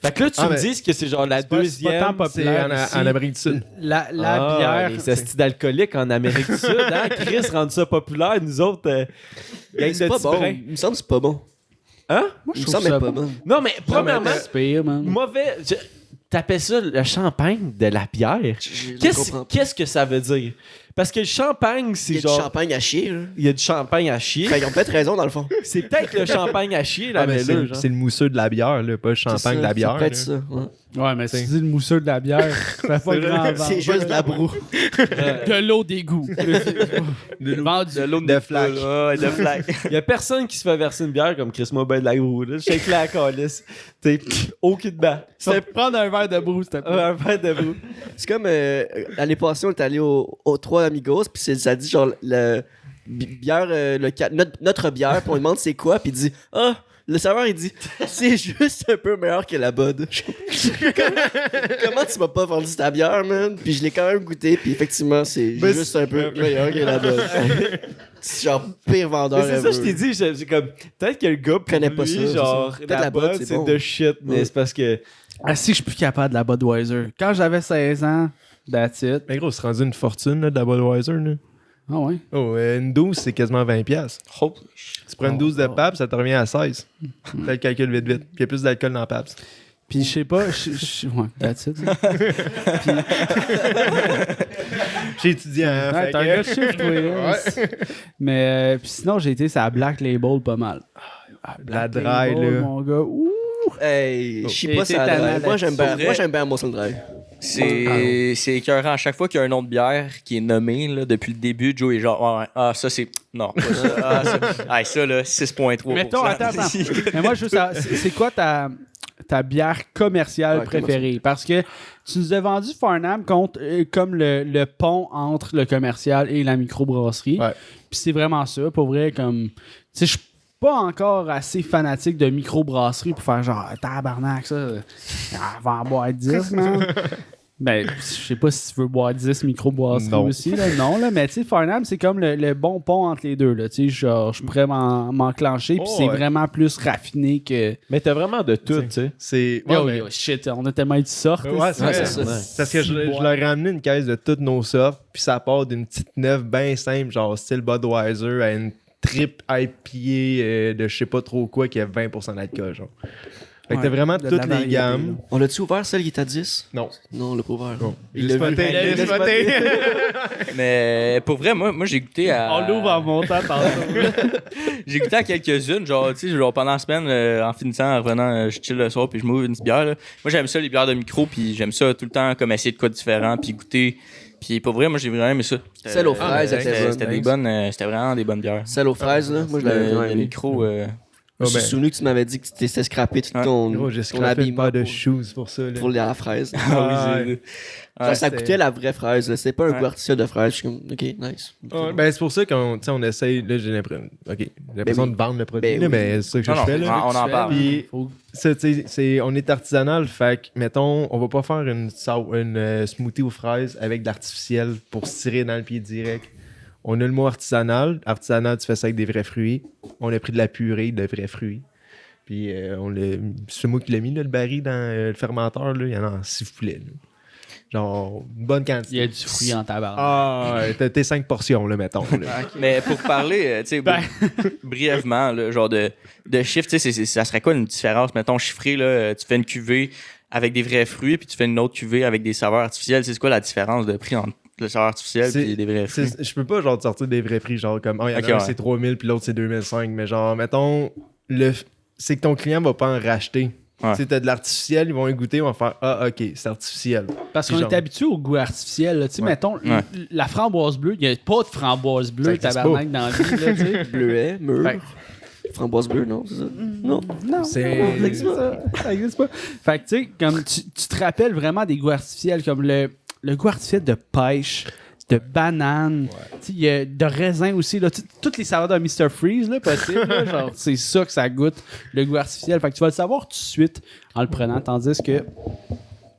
Fait que là, tu me dis que c'est genre la deuxième. pas tant C'est populaire en ici. Amérique du Sud. La Ah, bière. les hosties d'alcooliques en Amérique du Sud, hein? Chris rend ça populaire, nous autres, gang C'est de pas petits bon. brins. Il me semble que c'est pas bon. Hein? Moi, je Il me trouve semble ça être pas bon. bon. Non, mais premièrement, C'est pire, man. mauvais. T'appelles ça le champagne de la bière? Je comprends pas. Qu'est-ce que ça veut dire? Parce que le champagne, Il c'est y a du genre. champagne à chier, là. Il y a du champagne à chier. Fait ils ont peut-être raison, dans le fond. C'est peut-être le champagne à chier, la Ah, mais Miller, c'est genre. c'est le mousseux de la bière, là, pas le champagne de la bière. C'est peut-être là. ça. Ouais. Ouais, mais si tu dis le mousseux de la bière, ça fait pas grand vent. C'est juste de la broue. De l'eau d'égout. Vendu. De l'eau de flaque. Ouais, de flaque. Il y a personne qui se fait verser une bière comme Chris Mobile de la Grou, là. Shake la calice. T'sais, aucune bain. C'était prendre un verre de brou, c'était pas. Un verre de brou. C'est comme l'année passée, on est allé au Trois Amigos, puis ça dit genre bière, notre bière, puis on lui demande c'est quoi, puis il dit le serveur il dit c'est juste un peu meilleur que la Bud. Comment tu m'as pas vendu ta bière, man? Puis je l'ai quand même goûté, puis effectivement c'est Ben, juste un peu meilleur que la Bud. C'est genre pire vendeur. Mais c'est ça, ever. je t'ai dit, j'ai comme. Peut-être que le gars, pour Connais pas lui, ça, genre, c'est ça. Peut-être la la botte, botte, c'est c'est bon. de shit, mais Ouais. c'est parce que. Ah, si, je suis plus capable de la Budweiser. Quand j'avais 16 ans, that's it. Mais gros, c'est rendu une fortune là, de la Budweiser. Là. Ah ouais. Oh, une 12, c'est quasiment 20$. Holy Tu prends une 12 de PAPS, ça te revient à 16. Fais le calcul vite. Puis il y a plus d'alcool dans PAPS. Puis je sais pas, ouais, that's it. J'ai étudié en Ouais, fait t'as un que- gars de chiffre, toi. là. Mais puis sinon, j'ai été sur la Black Label pas mal. La Black dry, Label, là. mon gars. Ouh! Hey, je sais J'ai pas été ça. tannant Moi j'aime bien, là-dessus. moi j'aime bien Molson Dry. C'est écœurant. À chaque fois qu'il y a un nom de bière qui est nommé là, depuis le début, Joe est genre ça c'est. Non, pas ça. Ça là, 6.3%. Mettons, attends. Mais moi, je veux savoir, c'est quoi ta bière commerciale Ouais, préférée? Parce que tu nous as vendu Farnham comme le pont entre le commercial et la microbrasserie. Ouais. Puis c'est vraiment ça, pour vrai, comme... Tu sais, je suis pas encore assez fanatique de microbrasserie pour faire genre, tabarnak, ça, va en boire 10, man. Ben, je sais pas si tu veux boire 10 microbrasseries Non. aussi, là. Non, là, mais tu sais, Farnham, c'est comme le bon pont entre les deux, là. Tu sais, genre, je pourrais m'enclencher, puis Oh, c'est ouais. vraiment plus raffiné que... Mais t'as vraiment de tout, tu sais. C'est. Yo, mais- yo, shit, on a tellement eu de sortes. Ouais, c'est Ouais, vrai. c'est ça. Parce que je leur ai ramené une caisse de toutes nos sortes, puis ça part d'une petite neuve bien simple, genre style Budweiser, à une trip IPA de je sais pas trop quoi qui a 20% d'alcool, genre. Fait que t'as Ouais, vraiment de la toutes les variété, gammes. là. On l'a-tu ouvert celle qui est à 10? Non. Non, on l'a pas ouvert. Non. Il J'ai l'a vu. spoté, Il j'ai l'a spoté. Mais pour vrai, moi j'ai goûté à. On l'ouvre en montant tantôt. J'ai goûté à quelques-unes, genre, tu sais, genre pendant la semaine, en finissant, en revenant, je chill le soir, puis je m'ouvre une petite bière. Là. Moi, j'aime ça, les bières de micro, puis j'aime ça tout le temps, comme essayer de quoi de différent, puis goûter. Puis pour vrai, moi, j'ai vraiment aimé ça. C'était- Celle aux fraises, ben, elle était bonne. C'était des bonnes, c'était vraiment des bonnes bières. Celle aux fraises, là, moi je l'avais vraiment Le aimé. micro, Je me suis ben. souvenu que tu m'avais dit que tu t'étais scrappé tout Ouais. ton, Gros, j'ai ton scrappé une paire habillement de shoes pour ça. Là. pour la fraise. Ah oui, Ouais. Ça c'était- goûtait la vraie fraise, là. C'était pas un Ouais. goût artificiel de fraise. Je suis comme, ok, nice. Ouais, ben, c'est pour ça qu'on tu sais, on essaye. Là, j'ai l'impression oui. de vendre le produit, Ben là, oui. mais c'est ça que Non, je fais. non, Là. on en parle. Puis, ça, tu sais, on est artisanal, fait que, mettons, on va pas faire une smoothie aux fraises avec de l'artificiel pour se tirer dans le pied direct. On a le mot artisanal. Artisanal, tu fais ça avec des vrais fruits. On a pris de la purée de vrais fruits. Puis, c'est moi qui l'ai mis, là, le baril, dans le fermenteur. Là, il y en a en 6 poulets. Là. Genre, une bonne Il y quantité. a du fruit en tabarnak. Ah, ouais, t'as tes 5 portions, là, mettons. là. Mais pour parler, tu sais, brièvement, là, genre de chiffres, tu sais, ça serait quoi une différence, mettons, chiffré, là, tu fais une cuvée avec des vrais fruits, puis tu fais une autre cuvée avec des saveurs artificielles. C'est quoi la différence de prix entre le saveur artificiel et des vrais fruits? Je peux pas, genre, te sortir des vrais prix, genre, comme, il y en a Ok, un, ouais. c'est 3000, puis l'autre, c'est 2005. Mais genre, mettons, c'est que ton client va pas en racheter. Ouais. Tu sais, t'as de l'artificiel, ils vont y goûter, ils vont faire ah, ok, c'est artificiel. Parce qu'on Genre. est habitué au goût artificiel. là. Tu sais, Ouais. mettons, Ouais. la framboise bleue, il n'y a pas de framboise Ça bleue, existe tabarnak, dans la vie. Là, tu sais. Bleuet, mûr. Fait- Framboise bleue, non, c'est ça? Non. Non, C'est- ça existe pas. Ça existe pas. Fait que, tu sais, comme tu te rappelles vraiment des goûts artificiels, comme le goût artificiel de pêche, de banane, tu sais, il y a de raisin aussi. Là, toutes les saveurs de Mr. Freeze, là, possible, là, genre, c'est ça que ça goûte, le goût artificiel. Fait que tu vas le savoir tout de suite en le prenant, tandis que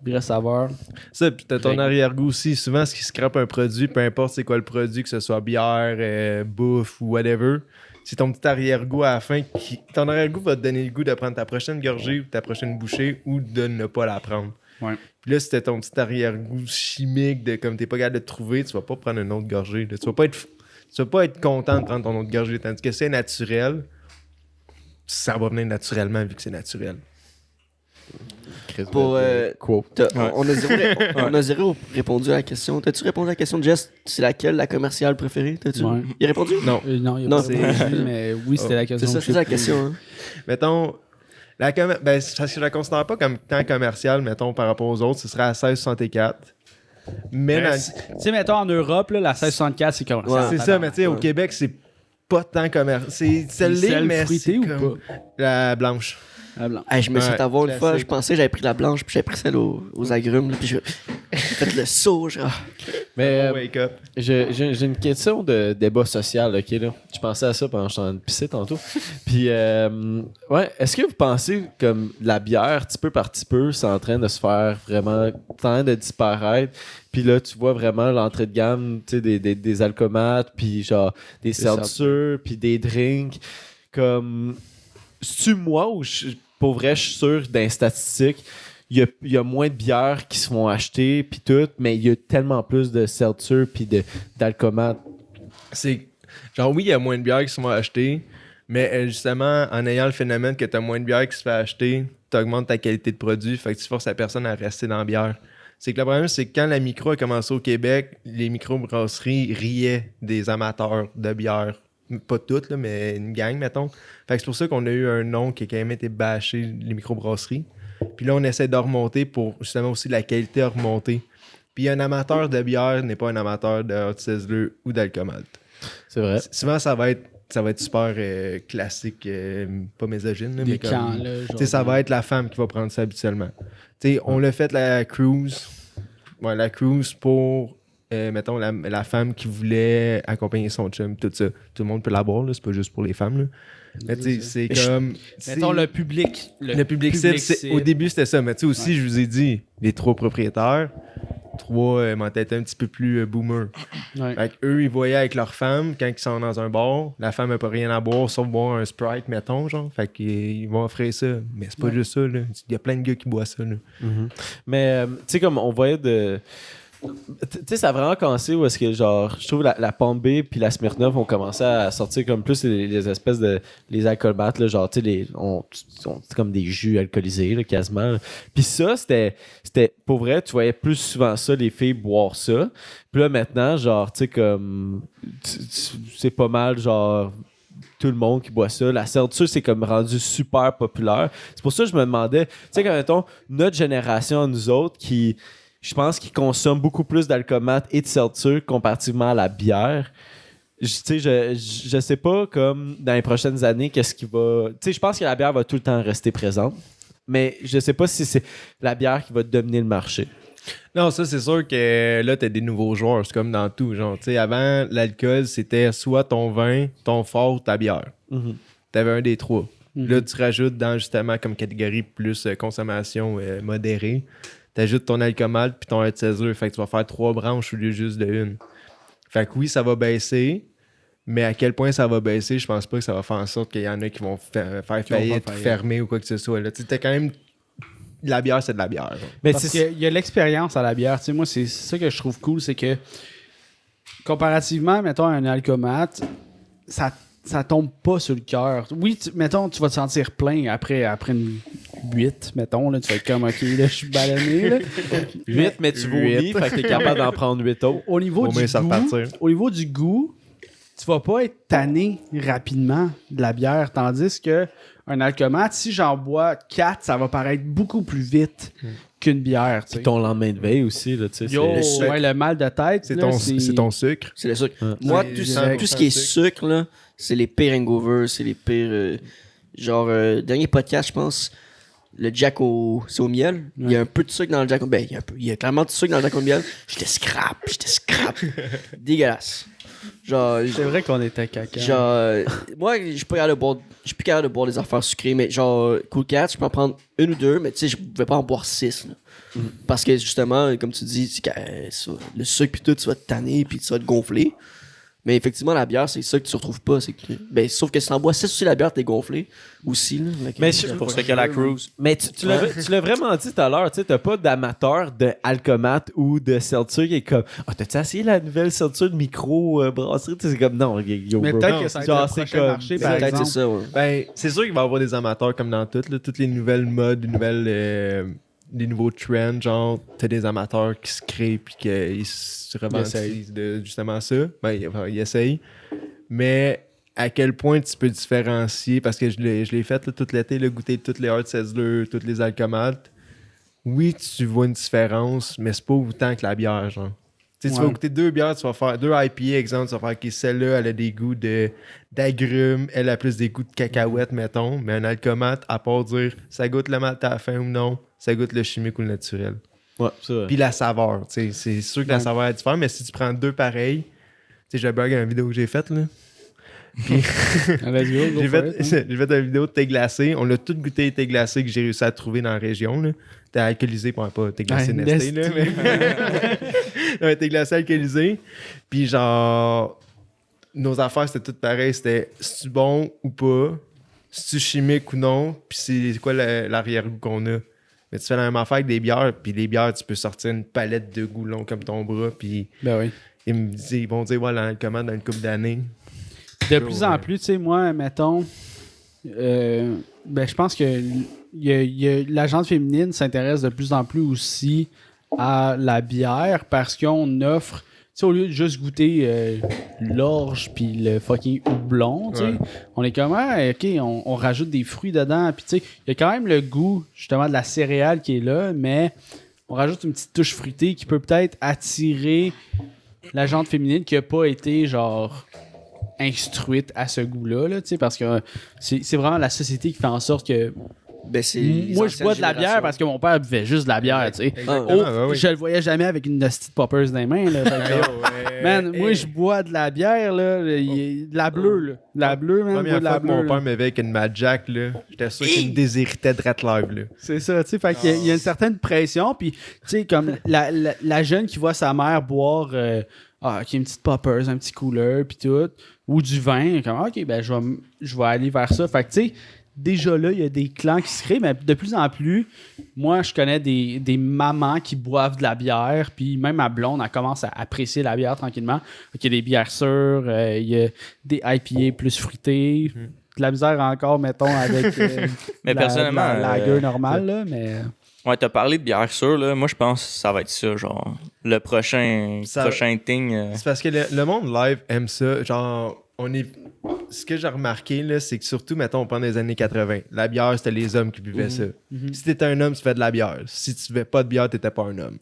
vraie saveur. Ça, puis t'as ton Règle. arrière-goût aussi. Souvent, ce qui scrape un produit, peu importe c'est quoi le produit, que ce soit bière, bouffe ou whatever, c'est ton petit arrière-goût à la fin. Ton arrière-goût va te donner le goût de prendre ta prochaine gorgée ou ta prochaine bouchée ou de ne pas la prendre. Ouais. Puis là, si t'as ton petit arrière-goût chimique de comme t'es pas capable de te trouver, tu vas pas prendre une autre gorgée. Là. Tu vas pas être content de prendre ton autre gorgée. Tandis que c'est naturel, ça va venir naturellement vu que c'est naturel. Pour, Quote. on a zéro répondu à la question. T'as-tu répondu à la question de Jess? C'est laquelle la commerciale préférée? T'as-tu? Ouais. Il a répondu? Non. Non, il y a Non, pas c'est- répondu, mais oui, c'était la C'est question. ça, c'est la question. Hein. Mettons, c'est parce que je la considère pas comme tant commercial, mettons, par rapport aux autres, ce serait à 16,64. Mais dans- Tu sais, mettons, en Europe, là, la 1664, c'est commercial. c'est ça, mais tu sais, au Québec, c'est pas tant commercial. C'est celle-là, mais c'est fruitée ou comme pas? la blanche. Ah, blanc. Hey, je me suis Ouais, fait avoir une fois, classique. je pensais que j'avais pris la blanche, puis j'avais pris celle aux agrumes, là, puis j'ai fait le saut. Genre. Mais Wake up. j'ai une question de débat social, ok là. Je pensais à ça pendant que j'étais en train de pisser tantôt. Puis ouais, est-ce que vous pensez comme la bière, petit peu par petit peu, c'est en train de se faire vraiment, en train de disparaître. Puis là, tu vois vraiment l'entrée de gamme, tu sais, des alcomates, puis genre des seltzers, puis des drinks. Comme, c'est-tu moi ou pour vrai, je suis sûr d'un statistique, il y a moins de bières qui se font acheter, puis tout, mais il y a tellement plus de seltzer, puis d'alcomates. C'est genre, oui, il y a moins de bières qui sont achetées, mais justement, en ayant le phénomène que tu as moins de bières qui se fait acheter, tu augmentes ta qualité de produit, fait que tu forces la personne à rester dans la bière. C'est que le problème, c'est que quand la micro a commencé au Québec, les microbrasseries riaient des amateurs de bière. Pas toutes, là, mais une gang, mettons. Fait que c'est pour ça qu'on a eu un nom qui a quand même été bâché, les microbrasseries. Puis là, on essaie de remonter pour justement aussi la qualité à remonter. Puis un amateur de bière n'est pas un amateur de hot ciseleux ou d'alcool. C'est vrai. Souvent, ça va être super classique, pas misogyne, là, Des mais comme... camps, là. Tu sais, ça va être la femme qui va prendre ça habituellement. Tu sais, on l'a fait la cruise. Ouais, la cruise pour, mettons, la femme qui voulait accompagner son chum, tout ça. Tout le monde peut la boire, là, c'est pas juste pour les femmes. Là. Mais tu sais, c'est comme... Mettons le public. Le public cible, au début, c'était ça. Mais tu sais, aussi, je vous ai dit, les 3 propriétaires, 3 mentalités un petit peu plus boomer. Ouais. Fait qu'eux, ils voyaient avec leur femme, quand ils sont dans un bar, la femme n'a pas rien à boire, sauf boire un Sprite, mettons, genre. Fait qu'ils vont offrir ça. Mais c'est pas juste ça, là. Il y a plein de gars qui boivent ça, là. Mais, tu sais, comme on voyait de. Tu sais, ça a vraiment commencé où est-ce que, genre, je trouve la Pombé puis la Smirnoff ont commencé à sortir comme plus les espèces de. Les alcoolmates, là, genre, tu sais, c'est comme des jus alcoolisés, là, quasiment. Puis ça, c'était. Pour vrai, tu voyais plus souvent ça, les filles boire ça. Puis là, maintenant, genre, tu sais, comme. C'est pas mal, genre. Tout le monde qui boit ça. La seltzer, c'est comme rendu super populaire. C'est pour ça que je me demandais, tu sais, quand mettons, notre génération, nous autres, qui, je pense, qui consomme beaucoup plus d'alcomates et de seltzer comparativement à la bière. Tu sais, je sais pas, comme dans les prochaines années, qu'est-ce qui va. Tu sais, je pense que la bière va tout le temps rester présente. Mais je sais pas si c'est la bière qui va dominer le marché. Non, ça, c'est sûr que là, t'as des nouveaux joueurs. C'est comme dans tout. Genre, tu sais, avant, l'alcool, c'était soit ton vin, ton fort ou ta bière. Mhm. T'avais un des 3. Là, tu rajoutes dans, justement, comme catégorie plus consommation modérée, t'ajoutes ton alcool puis ton hot ciseleux. Fait que tu vas faire 3 branches au lieu juste de une. Fait que oui, ça va baisser. Mais à quel point ça va baisser, je pense pas que ça va faire en sorte qu'il y en a qui vont faire faillite, faillite. fermer ou quoi que ce soit. Là, tu sais, t'as quand même la bière, c'est de la bière. Genre. Mais Parce qu'il y a l'expérience à la bière. Tu sais, moi, c'est ça que je trouve cool, c'est que comparativement, mettons, à un alcomat, ça tombe pas sur le cœur. Oui, mettons, tu vas te sentir plein après une 8, mettons. Là, tu vas être comme, OK, là, je suis ballonné. Là. 8, mais tu vomis, fait que t'es capable d'en prendre 8 autres. Au niveau Au moins, du ça goût, repartir. au niveau du goût, tu vas pas être tanné rapidement de la bière, tandis que un alcomat, si j'en bois 4, ça va paraître beaucoup plus vite qu'une bière. Tu sais. Puis ton lendemain de veille aussi, là, tu sais. Yo, c'est- ouais, le mal de tête, C'est là, ton sucre. C'est le sucre. Ouais. Moi, C'est tout ce qui est sucre, là, c'est les pires hangovers, c'est les pires. Dernier podcast, je pense, le Jack c'est au miel. Il y a un peu de sucre dans le Jack Ben, il y a clairement du sucre dans le Jack au miel. J'étais scrap. Dégueulasse. Genre, C'est vrai qu'on était caca. moi, je suis plus capable de boire des affaires sucrées, mais genre, Cool Cat, je peux en prendre une ou deux, mais tu sais, je pouvais pas en boire 6. Parce que justement, comme tu dis, c'est que, le sucre pis tout, tu vas te tanner pis tu vas te gonfler. Mais effectivement, la bière, c'est ça que tu retrouves pas. C'est que, ben, sauf que si t'en bois 6 aussi, la bière, t'es gonflé aussi. Là. Mais C'est pour ça qu'il y a la cruise. Mais tu l'as vraiment dit tout à l'heure, tu sais, t'as pas d'amateur de Alcomat ou de seltzer qui est comme t'as-tu essayé la nouvelle seltzer de micro brasserie? Tu sais, c'est comme non, yo, Mais bro. peut-être que ça va être Genre, le c'est prochain comme- marché, Ben, par peut-être exemple. c'est ça, ouais. Ben, c'est sûr qu'il va y avoir des amateurs comme dans tout, là, toutes les nouvelles modes, les nouveaux trends, genre, t'as des amateurs qui se créent puis qu'ils se revendiquent de justement ça. Ben, ils essayent. Mais à quel point tu peux différencier, parce que je l'ai fait là, tout l'été, là, goûter toutes les hard Seltzer, toutes les alcomates. Oui, tu vois une différence, mais c'est pas autant que la bière, genre. Tu sais, tu vas Ouais. goûter 2 bières, tu vas faire 2 IPA, exemple, tu vas faire que celle-là, elle a des goûts d'agrumes, elle a plus des goûts de cacahuètes, mettons. Mais un alcomate, à part dire ça goûte le malt à la fin ou non, ça goûte le chimique ou le naturel. Ouais, c'est vrai. Puis la saveur, tu sais, c'est sûr que la saveur est différente, mais si tu prends 2 pareils, tu sais, je bug une vidéo que j'ai faite, là. Puis Let's go, go j'ai for it, hein. fait une vidéo de thé glacé. On l'a tout goûté, thé glacé, que j'ai réussi à trouver dans la région, là. T'es alcoolisé, pas thé glacé Ouais, Nesté, là. Nesté. Mais... un thé glacé alcoolisé. Puis genre, nos affaires, c'était tout pareil. C'était, c'est-tu bon ou pas? C'est-tu chimique ou non? Puis c'est quoi l'arrière-goût qu'on a? Mais tu fais la même affaire avec des bières, puis les bières, tu peux sortir une palette de goûts longs comme ton bras, puis Ben oui. ils vont dire, ouais, comment dans une couple d'années. De plus en plus, tu sais, moi, mettons, ben, je pense que la gente féminine s'intéresse de plus en plus aussi à la bière parce qu'on offre, tu sais, au lieu de juste goûter l'orge puis le fucking houblon, tu sais, Ouais. on est comme, ok, on rajoute des fruits dedans, puis tu sais, il y a quand même le goût, justement, de la céréale qui est là, mais on rajoute une petite touche fruitée qui peut peut-être attirer la gente féminine qui a pas été, genre, instruite à ce goût-là, là, tu sais, parce que c'est vraiment la société qui fait en sorte que Ben, c'est les moi, je bois de la anciennes bière générations. parce que mon père buvait juste de la bière, tu sais. Exactement, Oh, ouais, ouais. je le voyais jamais avec une petite poppers dans les mains, là. Fait que, man, moi, je bois de la bière, là, de la bleue, là. De la bleue, man, La je bois première de la fois que bleue, mon là. père m'avait avec une Mad Jack, là, j'étais sûr qu'il me désiritait de rat live, là. C'est ça, tu sais, fait qu'il y a une certaine pression, puis, tu sais, comme la jeune qui voit sa mère boire, qui a une petite poppers, un petit cooler, puis tout, ou du vin, comme, ok, ben, je vais aller vers ça. Fait que, tu sais, déjà là, il y a des clans qui se créent, mais de plus en plus, moi, je connais des mamans qui boivent de la bière, puis même ma blonde, elle commence à apprécier la bière tranquillement. Il y a des bières sûres, il y a des IPA plus fruitées, de la misère encore, mettons, avec Mais personnellement, la gueule normale, là, mais... Ouais, t'as parlé de bière sûre, là. Moi, je pense que ça va être ça, genre. Le prochain thing. C'est parce que le monde live aime ça. Genre, ce que j'ai remarqué, là, c'est que surtout, mettons, pendant les années 80, la bière, c'était les hommes qui buvaient ça. Si t'étais un homme, tu fais de la bière. Si tu buvais pas de bière, t'étais pas un homme.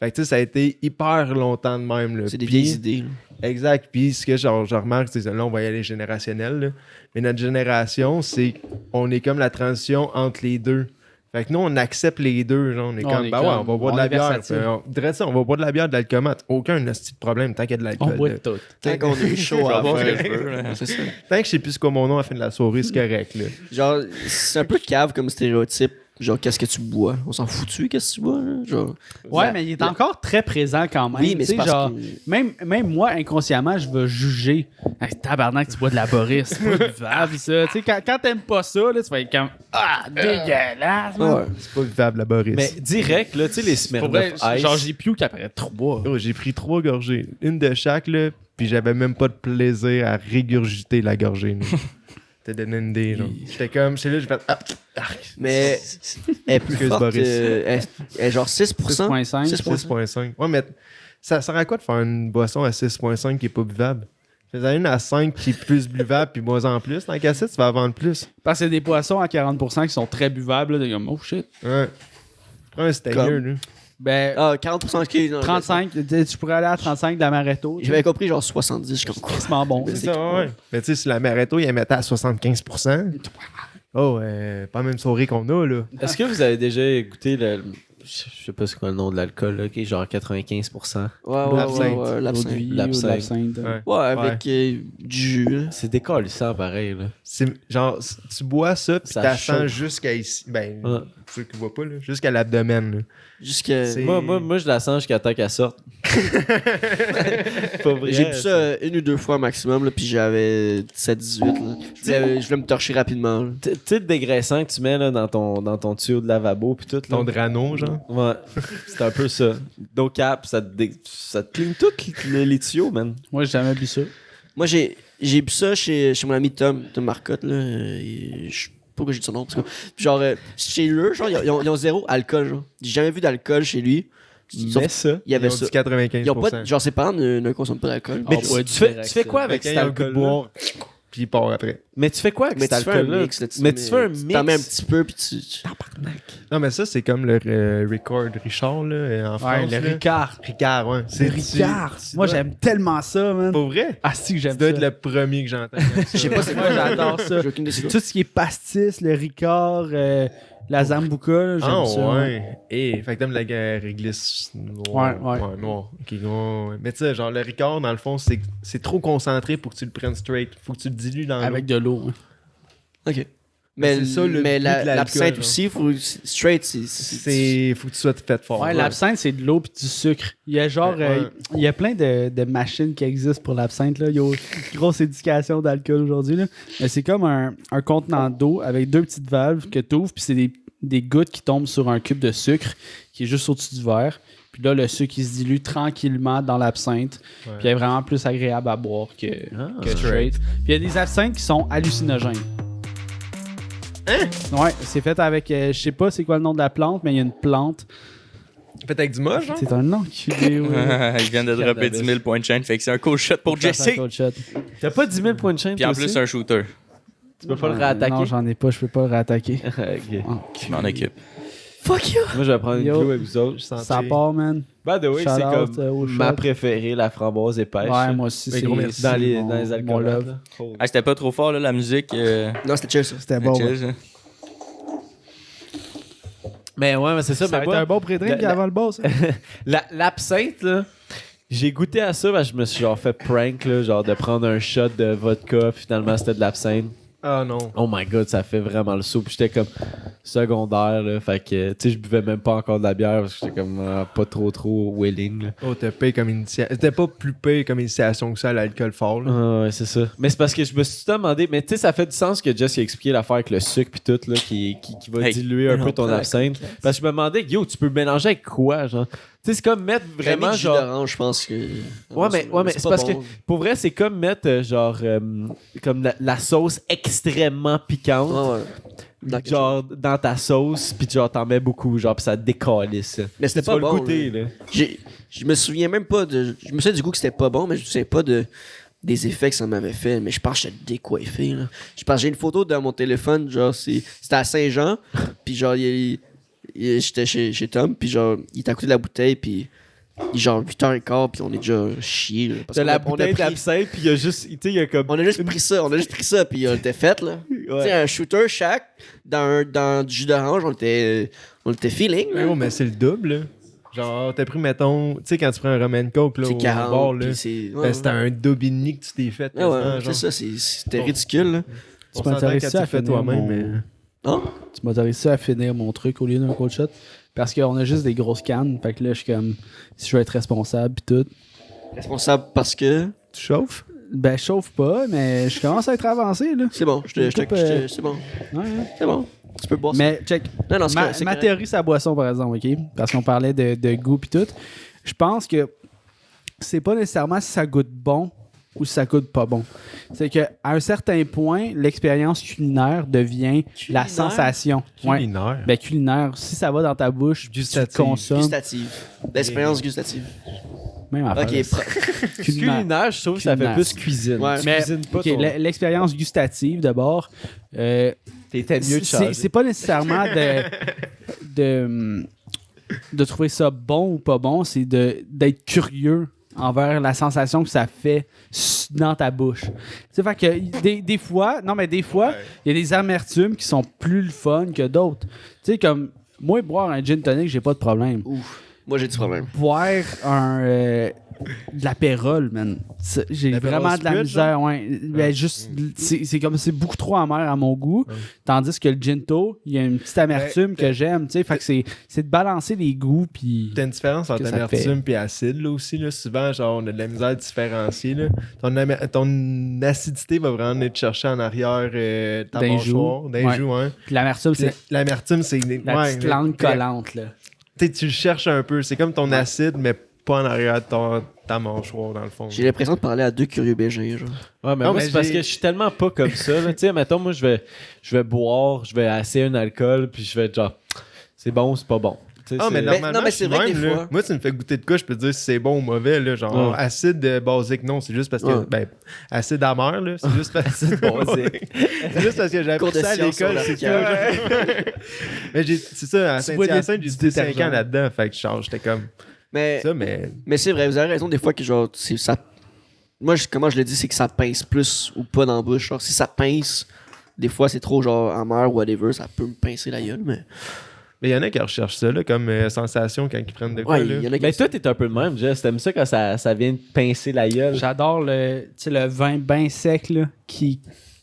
Fait que, tu sais, ça a été hyper longtemps de même, là. C'est des Puis- vieilles idées. là. Exact. Puis ce que je remarque, c'est que là, on va y aller générationnel. Là. Mais notre génération, c'est on est comme la transition entre les deux. Fait que nous, on accepte les deux. Genre, on est On comme, est bah ouais, comme- on va boire on de la est bière. versatile. On dirait ça, on va boire de la bière, de l'alcomate. Aucun petit problème tant qu'il y a de On l'alcool. boit là. de tout. Tant qu'on est chaud à Je vais boire ce faire. que je veux, là. C'est ça. Tant que je sais plus c'est quoi mon nom à la fin de la soirée, c'est correct. Là. Genre, c'est un peu cave comme stéréotype. Genre, qu'est-ce que tu bois? On s'en fout-tu, qu'est-ce que tu bois? Là? Genre, Ouais, mais il est encore très présent quand même. Oui, mais Tu sais, c'est parce genre, que- même moi, inconsciemment, je vais juger. Hey, tabarnak, tu bois de la Boris. C'est pas buvable, ça. Tu sais, quand t'aimes pas ça, là, tu vas être comme ah, dégueulasse. man. Ouais. C'est pas vivable, la Boris. Mais direct, là, tu sais, les Pour vrai, Smirnoff Ice. genre, j'ai plus qu'après 3. Oh, j'ai pris 3 gorgées. Une de chaque, là, puis j'avais même pas de plaisir à régurgiter la gorgée. là. T'as donné une idée, genre. J'étais comme, chez là, j'ai fait. Mais elle est plus Excuse, forte. Boris. Elle est genre 6%. 6.5. 6.5. Ouais, mais ça sert à quoi de faire une boisson à 6.5 qui est pas buvable? Fais-en une à 5 qui est plus buvable, puis moins en plus. Dans la cassette, tu vas en vendre plus. Parce que c'est des poissons à 40% qui sont très buvables. Là, t'es comme, oh shit. Ouais. Prends un Stanger, Comme- là. Ben, Ah, 40% qui 35, tu pourrais aller à 35 de la Maretto. J'avais compris genre 70, je suis comme quoi. C'est vraiment bon. C'est ça, ouais. Mais tu sais, si la Maretto, il la mettait à 75%. Oh, pas la même soirée qu'on a, là. Est-ce que vous avez déjà goûté le. Je sais pas c'est quoi le nom de l'alcool, là, qui est genre 95%. Ouais, L'absinthe. ouais, l'absinthe. L'absinthe. Ouais. Ouais, avec du jus. là. C'est décalissant pareil, là. C'est genre, tu bois ça, puis Ça t'as chauffe. sens jusqu'à ici. Ben, Ouais. ceux qui voient pas, là. Jusqu'à l'abdomen, là. Jusqu'à. C'est- Moi, je la sens jusqu'à temps qu'elle sorte. Pas vrai. J'ai bu ça une ou deux fois maximum, là, puis j'avais 17-18. là. Je voulais me torcher rapidement. là. Tu sais, le dégraissant que tu mets là, dans ton tuyau de lavabo puis tout. Là. Ton drano, genre. Ouais, c'est un peu ça. No cap, ça te cligne tous les tuyaux, man. Moi, j'ai jamais bu ça. Moi, j'ai bu ça chez mon ami Tom Marcotte. Là. Je sais pas pourquoi j'ai dit son nom. Parce que, genre, chez eux, genre, ils ont zéro alcool. Genre. J'ai jamais vu d'alcool chez lui. Sauf Mais ça. il y avait Ils ont ça. dit 95%. Ils ont pas, genre, ses parents ne consomment pas d'alcool. Mais On tu, pourrait tu dire fais, tu fais quoi avec Quand cet il a le goût de alcool-là? boire, puis il part après. Mais tu fais quoi avec Mais cet tu fais un alcool-là? mix. Là, Mais tu fais un Tu t'en mets un mix. petit peu, puis tu. Non, mais ça, c'est comme le record Richard, là, en France. Ouais, le là. Ricard. Ricard, ouais. C'est Ricard. Moi, j'aime tellement ça, man. Pour vrai? Ah, si, que Tu j'aime dois ça. être le premier que j'entends. Je sais pas, c'est Moi, j'adore ça. J'ai aucune idée. Tout ce qui est pastis, le Ricard, la Zambuca, là, j'aime Ah, ça. ouais. Et, fait que t'aimes la réglisse noire. Ouais. noir. Ok, ouais. Mais tu sais, genre, le Ricard, dans le fond, c'est trop concentré pour que tu le prennes straight. Faut que tu le dilues dans l'eau. Avec de l'eau. hein. Ok. Mais, c'est ça, le mais but de l'alcool, l'absinthe genre. aussi, straight, Faut que tu sois fait fort. Ouais, là. l'absinthe, c'est de l'eau puis du sucre. Il y a genre, Ouais. il y a plein de machines qui existent pour l'absinthe. Là. Il y a une grosse éducation d'alcool aujourd'hui. Là. Mais c'est comme un contenant d'eau avec deux petites valves que tu ouvres, puis c'est des gouttes qui tombent sur un cube de sucre qui est juste au-dessus du verre. Puis là, le sucre, il se dilue tranquillement dans l'absinthe. Ouais. Puis il est vraiment plus agréable à boire que straight. Puis il y a des absinthes qui sont hallucinogènes. Hein? Ouais, c'est fait avec, je sais pas c'est quoi le nom de la plante, mais il y a une plante. Fait avec du moche, genre? C'est un enculé, ouais. Ils viennent de dropper 10 000 points de chaîne, fait que c'est un cool shot pour Jesse. T'as pas 10 000 points de chaîne? Puis en toi plus, aussi? un shooter. Tu peux pas le réattaquer? Non, j'en ai pas, je peux pas le réattaquer. Ok. Je m'en occupe. Fuck you! Moi, je vais prendre une Yo. glue avec vous autres. Ça part, man. By the way, Shout c'est out, comme au ma shot. préférée, la framboise épaisse. Ouais, moi aussi, Mais c'est gros merci. Dans les, mon- dans les mon alcools. love. Ah, c'était pas trop fort, là, la musique. Non, c'était chill ça. C'était bon. chill, ouais. ça. Mais ouais, mais c'est ça. Ça va mais être moi, un bon pré-drink la- avant le boss. l'absinthe, là, j'ai goûté à ça parce que je me suis genre fait prank, là, genre de prendre un shot de vodka, puis finalement c'était de l'absinthe. Ah non. Oh my god, ça fait vraiment le saut. Puis j'étais comme secondaire, là. Fait que, tu sais, je buvais même pas encore de la bière parce que j'étais comme pas trop willing, là. Oh, t'as payé comme initiation. C'était pas plus payé comme initiation que ça à l'alcool fort, là. Ah ouais, c'est ça. Mais c'est parce que je me suis tout demandé, mais tu sais, ça fait du sens que Jess a expliqué l'affaire avec le sucre puis tout, là, qui va Hey, diluer un non, peu ton pas absinthe. Parce que je me demandais, yo, tu peux mélanger avec quoi, genre? Tu sais, c'est comme mettre Vraiment, vraiment, genre. genre. D'orange, je pense que. Ouais, mais c'est pas parce bon. que pour vrai, c'est comme mettre comme la sauce extrêmement piquante, Ouais, ouais. Dans quelque genre dans ta sauce, puis genre t'en mets beaucoup, genre puis ça décalisse. Mais c'était Tu pas vas bon. le goûter, là. Je me souviens même pas de. Je me souviens du goût que c'était pas bon, mais je me souviens pas des effets que ça m'avait fait. Mais je pense que j'étais décoiffé, là. Je pense que j'ai une photo dans mon téléphone, genre, c'était à Saint-Jean, puis genre, j'étais chez Tom, puis genre, il était à côté de la bouteille, puis il est genre 8h15, puis on est déjà chié, là. Parce T'as qu'on la a- on a bouteille pris- d'absinthe, puis il y a juste, tu sais, il y a comme. On a juste pris ça, puis on était fait, là. Tu sais, un shooter chaque, dans du jus d'orange, on était feeling, là. Mais oh, mais c'est le double, là. Genre, t'as pris, mettons, tu sais, quand tu prends un rum and coke, là, C'est au 40, bord, là. puis c'est... Ben, c'était un double et demi que tu t'es fait. Ouais, ouais, quasiment, c'est genre. ça, c'était ridicule, là. On Tu s'entend m'intéresses quand tu à le fais finir toi-même, mon- mais... Non? Tu m'autorises à finir mon truc au lieu d'un cold shot? Parce qu'on a juste des grosses cannes. Fait que là, je suis comme, si je veux être responsable pis tout. Responsable parce que. Tu chauffes? Ben, je chauffe pas, mais je commence à être avancé, là. C'est bon, c'est bon. Ouais, hein. C'est bon. Tu peux boire ça. Mais, check. Non, non, c'est Ma correct, c'est correct. théorie, c'est la boisson, par exemple, OK? Parce qu'on parlait de goût pis tout. Je pense que c'est pas nécessairement si ça goûte bon ou si ça goûte pas bon. C'est qu'à un certain point, l'expérience culinaire devient la Culinaire? sensation. Ouais. Culinaire. Ben, culinaire, si ça va dans ta bouche, tu Gustative. consommes. Gustative. L'expérience gustative. Même affaire. Ok, Culinaire. Culinaire, je trouve que ça fait Culinaire. plus cuisine. Ouais. Tu Mais, cuisines pas ok, ton... l'expérience gustative, d'abord, T'étais mieux de changer. c'est pas nécessairement de trouver ça bon ou pas bon, c'est d'être curieux envers la sensation que ça fait dans ta bouche. Tu sais, fait que des fois, il y a des amertumes qui sont plus le fun que d'autres. Tu sais, comme moi, boire un gin tonic, j'ai pas de problème. Ouf. Moi, j'ai du problème. Boire de l'apérole, man. J'ai L'apérole vraiment de la spritz, misère, ouais. Ben, juste, c'est comme c'est beaucoup trop amer à mon goût. Tandis que le ginto, il y a une petite amertume que j'aime, tu sais. Fait que c'est de balancer les goûts, puis T'as une différence entre que ça amertume et acide, là, aussi. Là. Souvent, genre, on a de la misère à différencier. Là. Ton acidité va vraiment venir te chercher en arrière ta D'un mâchoire, d'un Ouais. joue, hein. puis l'amertume, c'est L'amertume, c'est... la petite langue collante, là. Tu le cherches un peu. C'est comme ton acide, mais pas en arrière de ta mâchoire, dans le fond. J'ai l'impression de parler à deux curieux bégins, genre. Ouais, mais Non, moi, mais c'est parce j'ai- que je suis tellement pas comme ça. là. Tu sais, mettons, moi, je vais boire, je vais essayer un alcool, puis je vais être genre, c'est bon ou c'est pas bon. Tu sais, Ah, mais c'est- normalement, non, mais je c'est suis vrai que même, des là. fois- Moi, tu me fais goûter de quoi, je peux te dire si c'est bon ou mauvais. Là, genre, Ouais. acide basique, non. C'est juste parce que... Ouais. Ben, acide amer, là. C'est juste parce que... basique. C'est juste parce que j'ai Cours appris de ça à science sur l'école, la c'est pierre. tout. Mais c'est ça, à Tu bois Saint-Hyacinthe, du j'ai dit 5 détergent. ans là-dedans. Fait que je change. J'étais comme Mais, ça, mais... mais c'est vrai, vous avez raison, des fois que genre, ça. Moi, comment je le dis, c'est que ça pince plus ou pas dans la bouche. Genre, si ça pince, des fois, c'est trop genre amer ou whatever, ça peut me pincer la gueule, mais. Mais il y en a qui recherchent ça, là, comme sensation quand ils prennent de quoi, Ouais, là. il y en a qui. Mais toi, t'es un peu le même, Jess. T'aimes ça quand ça vient de pincer la gueule. J'adore le vin bien sec, là, qui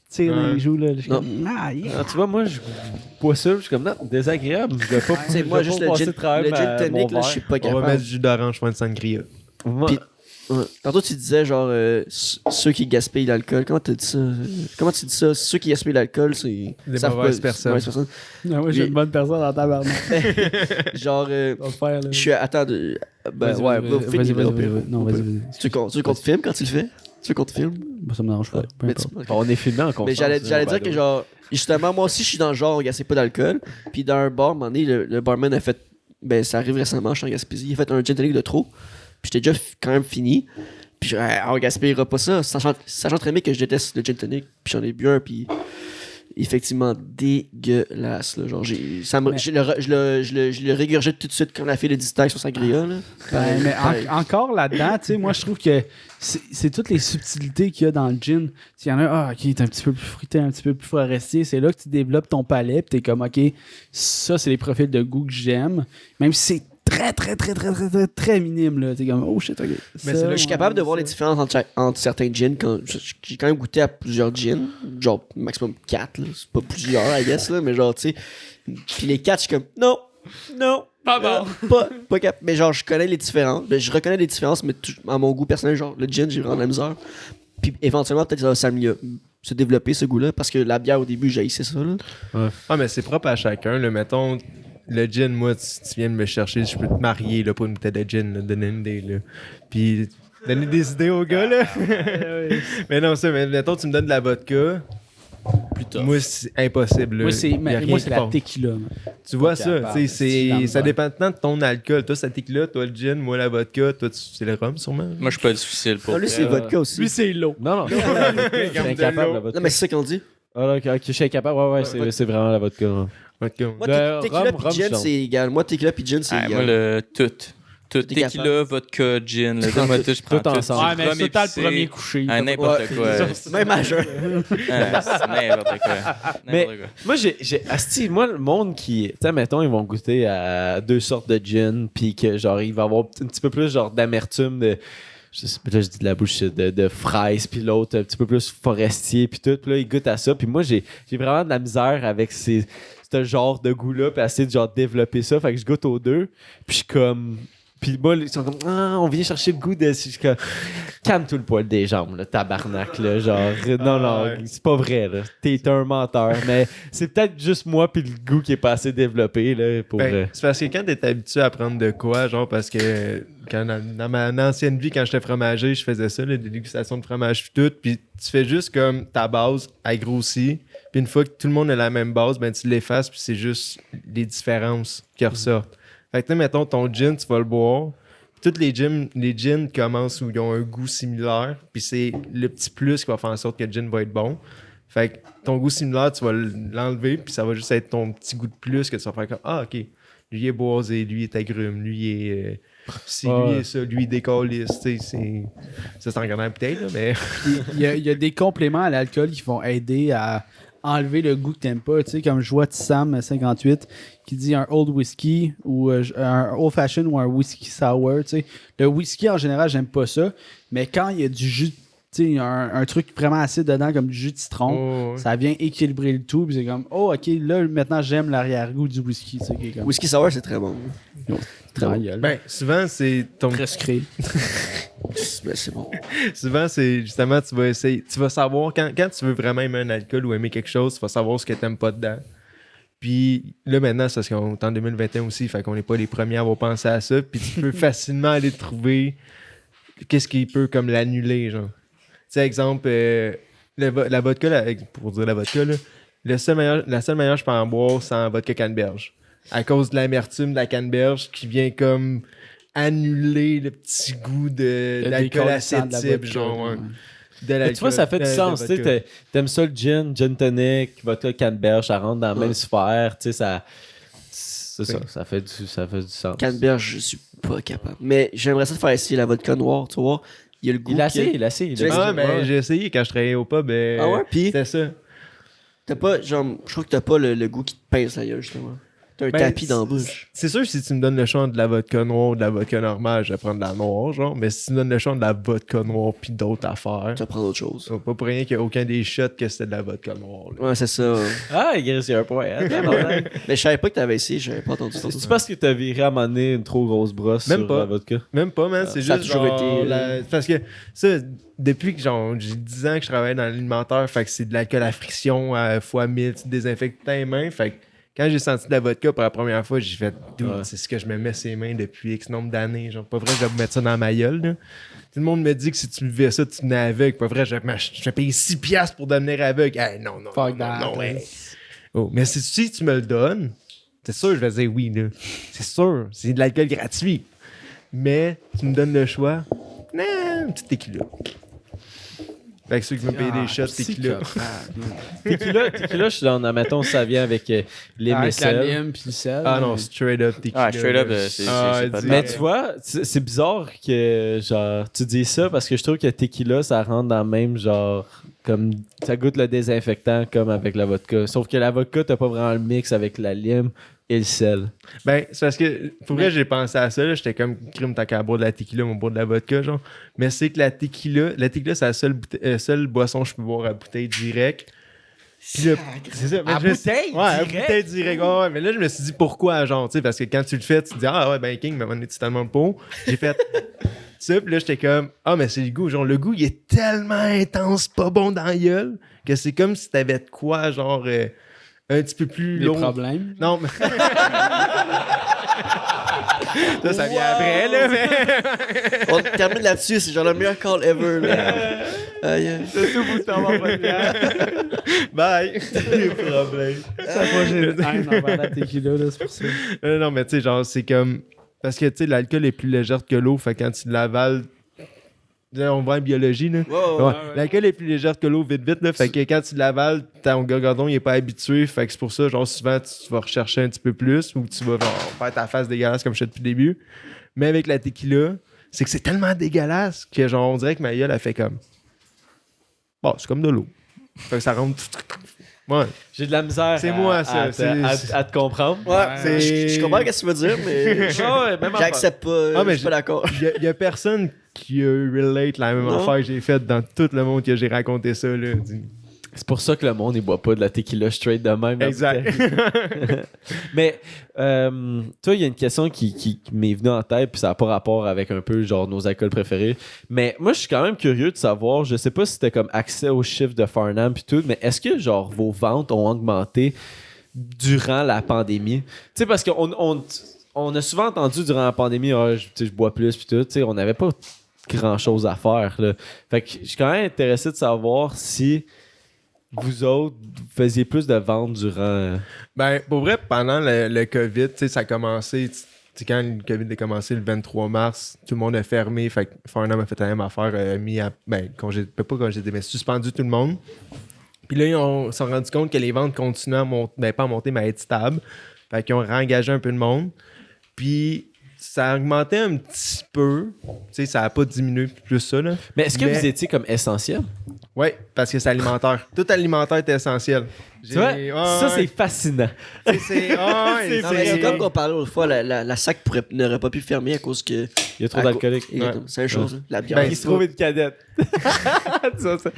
tire dans Ouais. les joues, là. Je suis Non. comme, ah, yeah. Ah, tu vois, moi, je bois ça, je suis comme, non, désagréable. Je vais pas, Tu sais, je moi, vais juste pas le passer gin, de travers le gin mon tonic, là, je suis verre. pas On va capable. mettre du jus d'orange, point de sangria. Moi, Puis- Ouais. Tantôt, tu disais, genre, ceux qui gaspillent l'alcool. Comment t'as dit ça? Comment tu dis ça? Ceux qui gaspillent l'alcool, c'est. Des savent mauvaises pas- personnes. mauvaises personnes. Non, moi, j'ai une bonne personne dans ta barbe. Genre, On va faire, là. je suis. Attends, ben, ouais, vas-y, vas-y. Non, vas-y. Tu veux qu'on te filme quand tu le fais? Tu veux qu'on te filme? Bah, ça me dérange pas. Peu Mais importe. tu- on est filmé en Mais confiance. j'allais là, dire by que the genre justement moi aussi je suis dans le genre on gaspille pas d'alcool puis dans un bar à un moment donné le barman a fait ben ça arrive récemment je suis en Gaspésie il a fait un gin tonic de trop puis j'étais déjà quand même fini puis on gaspillera pas ça sachant très bien que je déteste le gin tonic puis j'en ai bu un puis effectivement dégueulasse là. Genre Mais- je le régurgite tout de suite quand la fille le distingue sur sa grille là. Ben, mais Pareil. encore là-dedans, tu sais, moi, je trouve que c'est toutes les subtilités qu'il y a dans le gin. S'il y en a, ok, t'es un petit peu plus fruité, un petit peu plus forestier, c'est là que tu développes ton palais, puis t'es comme, ok, ça, c'est les profils de goût que j'aime, même si c'est très minime, là. T'es comme, oh shit, ok. Mais c'est là que Je suis capable de voir les différences entre certains gins. J'ai quand même goûté à plusieurs gins. Genre, maximum 4. là. C'est pas plusieurs, I guess. Là, mais genre, tu sais. Puis les 4, je suis comme, non. Pas bon. Pas capable. Mais genre, je connais les différences. Ben, je reconnais les différences, mais à mon goût personnel, genre, le gin, j'ai vraiment de la misère. Puis éventuellement, peut-être que ça va se développer, ce goût-là. Parce que la bière, au début, j'haïssais ça. Là. Ah, mais c'est propre à chacun, là. Mettons, le gin, moi, tu viens de me chercher, je peux te marier, là, pas une bouteille de gin, là, donner une idée, là. Puis, donner des idées aux gars, là. Mais non, ça, mais mettons, tu me donnes de la vodka. Plus Moi, c'est impossible, là. Moi, c'est Y a rien moi, c'est qui la passe. tequila. man. Tu vois Pas ça, capable, tu sais, c'est la ça misère. dépend tant de ton alcool. Toi, c'est la tequila, toi, le gin, moi, la vodka, toi, c'est le rhum, sûrement. Moi, je suis pas difficile pour. Non, lui, c'est vodka aussi. c'est l'eau. Non, non. Je suis incapable, la vodka. Non, mais c'est ça qu'on dit. Ah, là, ok, je suis incapable. Ouais, c'est vraiment la vodka. là. Vodka. Moi, Le tequila rhum, pis rhum, gin, je c'est égal. Moi, tequila pis gin, c'est Ah, moi, égal. le tout. Tout. T'es Tequila, capable. vodka, gin. Là, donne-moi tout, je prends Tout ensemble. Ouais, mais Rhum c'est tout le épicé. premier coucher. Ah, n'importe Ouais. quoi. Même à jeun. Ah, c'est n'importe quoi. Mais N'importe quoi. moi, asti, moi, le monde qui. Tu sais, mettons, ils vont goûter à 2 sortes de gin, puis que, genre, il va avoir un petit peu plus, genre, d'amertume, de. là, je dis de la bouche de fraise, puis l'autre un petit peu plus forestier, puis tout. Puis là, il goûte à ça. Puis moi, j'ai vraiment de la misère avec ce genre de goût-là, puis essayer de genre développer ça. Fait que je goûte aux deux. Puis je suis comme. Puis moi, ils sont comme, on vient chercher le goût de. Je suis comme, calme tout le poil des jambes, là, tabarnak, là. Genre, non, c'est pas vrai, là. T'es un menteur. Mais c'est peut-être juste moi, puis le goût qui est pas assez développé, là. C'est parce que quand t'es habitué à prendre de quoi, genre, parce que dans ma ancienne vie, quand j'étais fromager, je faisais ça, des dégustations de fromage, puis tout. Puis tu fais juste comme ta base, elle grossit. Puis une fois que tout le monde a la même base, ben tu l'effaces, puis c'est juste les différences qui ressortent. Fait que, mettons, ton gin, tu vas le boire. Toutes les gins commencent où ils ont un goût similaire. Puis c'est le petit plus qui va faire en sorte que le gin va être bon. Fait que ton goût similaire, tu vas l'enlever. Puis ça va juste être ton petit goût de plus que tu vas faire comme ah, ok. Lui est boisé, lui est agrume, lui est. Lui est ça, lui est décaliste. Ça, c'est en regardant la bouteille, là, mais. Il y a des compléments à l'alcool qui vont aider à enlever le goût que t'aimes pas, tu sais, comme je vois Sam 58 qui dit un old whisky ou un old fashion ou un whisky sour, tu sais. Le whisky en général, j'aime pas ça, mais quand il y a du jus, tu sais, un truc vraiment acide dedans comme du jus de citron, ça vient équilibrer le tout, puis c'est comme oh OK, là maintenant j'aime l'arrière-goût du whisky, tu sais, comme... Whisky sour, c'est très bon. Très bon. Ben, souvent c'est ton Prescrit. Ben, c'est bon. Souvent, c'est justement, tu vas essayer. Tu vas savoir, quand tu veux vraiment aimer un alcool ou aimer quelque chose, tu vas savoir ce que t'aimes pas dedans. Puis là, maintenant, c'est parce qu'on est en 2021 aussi, fait qu'on n'est pas les premiers à avoir pensé à ça. Puis tu peux facilement aller trouver qu'est-ce qui peut comme l'annuler, genre. Tu sais, exemple, la vodka, pour dire la vodka, là, la seule manière que je peux en boire, c'est en vodka canneberge. À cause de l'amertume de la canneberge qui vient comme annuler le petit goût d'alcool acétique, genre. Ouais. Mais tu vois, ça fait du sens. Tu sais, t'aimes ça le gin tonic, vodka canneberge, ça rentre dans la même sphère. Tu sais, ça. C'est ça fait du sens. Canneberge, je suis pas capable. Mais j'aimerais ça te faire essayer la vodka noire, tu vois. Il y a le goût. Il a essayé. J'ai essayé quand je travaillais au pub. Ah ouais, pis c'était ça. T'as pas, genre, je trouve que t'as pas le goût qui te pince la gueule, justement. T'as un tapis dans la bouche. C'est sûr, si tu me donnes le choix de la vodka noire ou de la vodka normale, je vais prendre de la noire, genre. Mais si tu me donnes le choix de la vodka noire pis d'autres affaires. Tu vas prendre autre chose. Pas pour rien qu'il n'y a aucun des shots que c'était de la vodka noire. Là. Ouais, c'est ça. Ah, il y a un point. Hein? Mais je savais pas que t'avais essayé, j'avais pas entendu ça. C'est parce que t'as viré à un moment donné une trop grosse brosse Même sur pas. la vodka? Même pas, man. C'est ça a juste toujours genre, été, parce que ça, depuis que j'ai 10 ans que je travaille dans l'alimentaire, fait que c'est de l'alcool à friction fois 1000, tu désinfectes tes mains, fait que quand j'ai senti de la vodka pour la première fois, j'ai fait c'est ce que je me mets ses mains depuis X nombre d'années. Genre, pas vrai, je vais vous mettre ça dans ma gueule. Là. Tout le monde me dit que si tu buvais ça, tu venais aveugle. Pas vrai, je vais payer 6$ pour devenir aveugle. Hey, non. Fuck that. Non, ouais. Mais si tu me le donnes, c'est sûr, je vais dire oui. Là. C'est sûr, c'est de l'alcool gratuit. Mais tu me donnes le choix, un petit tequila. Fait que ceux qui veulent payer des shots, tequila. Tequila, je suis dans, mettons, ça vient avec les Avec la sel. lime puis le sel. Ah non, straight up tequila. Ah, straight up, c'est pas Mais tu vois, c'est bizarre que genre tu dis ça parce que je trouve que tequila, ça rentre dans le même genre comme ça goûte le désinfectant comme avec la vodka. Sauf que la vodka, t'as pas vraiment le mix avec la lime et le sel. Ben, c'est parce que, pour vrai, j'ai pensé à ça, là, j'étais comme, crime, t'as qu'à boire de la tequila, on boire de la vodka, genre. Mais c'est que la tequila, c'est la seule boisson que je peux boire à bouteille direct. Puis là, c'est ça. À bouteille ouais, à direct? bouteille direct. Ouais, mais là, je me suis dit, pourquoi, genre, tu sais, parce que quand tu le fais, tu te dis, ah ouais, ben, King, mais on est totalement de peau. J'ai fait ça, puis là, j'étais comme, mais c'est le goût. Genre, le goût, il est tellement intense, pas bon dans la gueule, que c'est comme si t'avais de quoi, genre, un petit peu plus Des long. problèmes. Non, mais. ça vient après, là, mais. On termine là-dessus, c'est genre le meilleur call ever. Là. C'est tout pour le temps, Bye! Des problèmes. Ça va, j'ai Envers la tequila, là, c'est pour ça. Non, mais tu sais, genre, c'est comme. Parce que, tu sais, l'alcool est plus légère que l'eau, fait que quand tu l'avales. On voit en biologie, là. Ouais. L'alcool est plus légère que l'eau, vite, là. Fait que quand tu l'avales, ton gordon, il est pas habitué. Fait que c'est pour ça, genre, souvent, tu vas rechercher un petit peu plus ou tu vas genre, faire ta face dégueulasse comme je fais depuis le début. Mais avec la tequila, c'est que c'est tellement dégueulasse que, genre, on dirait que ma gueule, elle fait comme. Bon, c'est comme de l'eau. Fait que ça rentre. Ouais. J'ai de la misère C'est moi, ça. à te comprendre. Ouais, je comprends ce que tu veux dire, mais Ah ouais, même affaire. j'accepte pas. Ah, mais je suis pas d'accord. Il y a personne qui a relate la même Non. affaire que j'ai faite dans tout le monde que j'ai raconté ça. Là. C'est pour ça que le monde, il boit pas de la tequila straight de même. Exact. Mais, toi, il y a une question qui m'est venue en tête, puis ça n'a pas rapport avec un peu, genre, nos alcools préférés. Mais moi, je suis quand même curieux de savoir, je sais pas si c'était comme accès aux chiffres de Farnham puis tout, mais est-ce que, genre, vos ventes ont augmenté durant la pandémie? Tu sais, parce qu'on a souvent entendu durant la pandémie, ah, je bois plus puis tout, tu sais, on n'avait pas grand-chose à faire, là. Fait que je suis quand même intéressé de savoir si vous autres, vous faisiez plus de ventes durant... Ben, pour vrai, pendant le COVID, tu sais, ça a commencé... Tu sais, quand le COVID a commencé le 23 mars, tout le monde a fermé. Fait que Farnham a fait la même affaire, mis à... Ben, pas congédié, mais suspendu tout le monde. Puis là, ils s'en rendu compte que les ventes continuaient à monter... Ben, pas à monter, mais à être stables. Fait qu'ils ont réengagé un peu de monde. Puis... ça a augmenté un petit peu. Tu sais, ça n'a pas diminué plus ça, là. Mais est-ce que vous étiez comme essentiel? Oui, parce que c'est alimentaire. Tout alimentaire est essentiel. Tu vois, ça, c'est fascinant. C'est Non, mais c'est comme qu'on parlait l'autre fois, la SAC n'aurait pas pu fermer à cause que. Il y a trop d'alcooliques. C'est la chose, là. La bière. Ben, Il se trouve une cadette.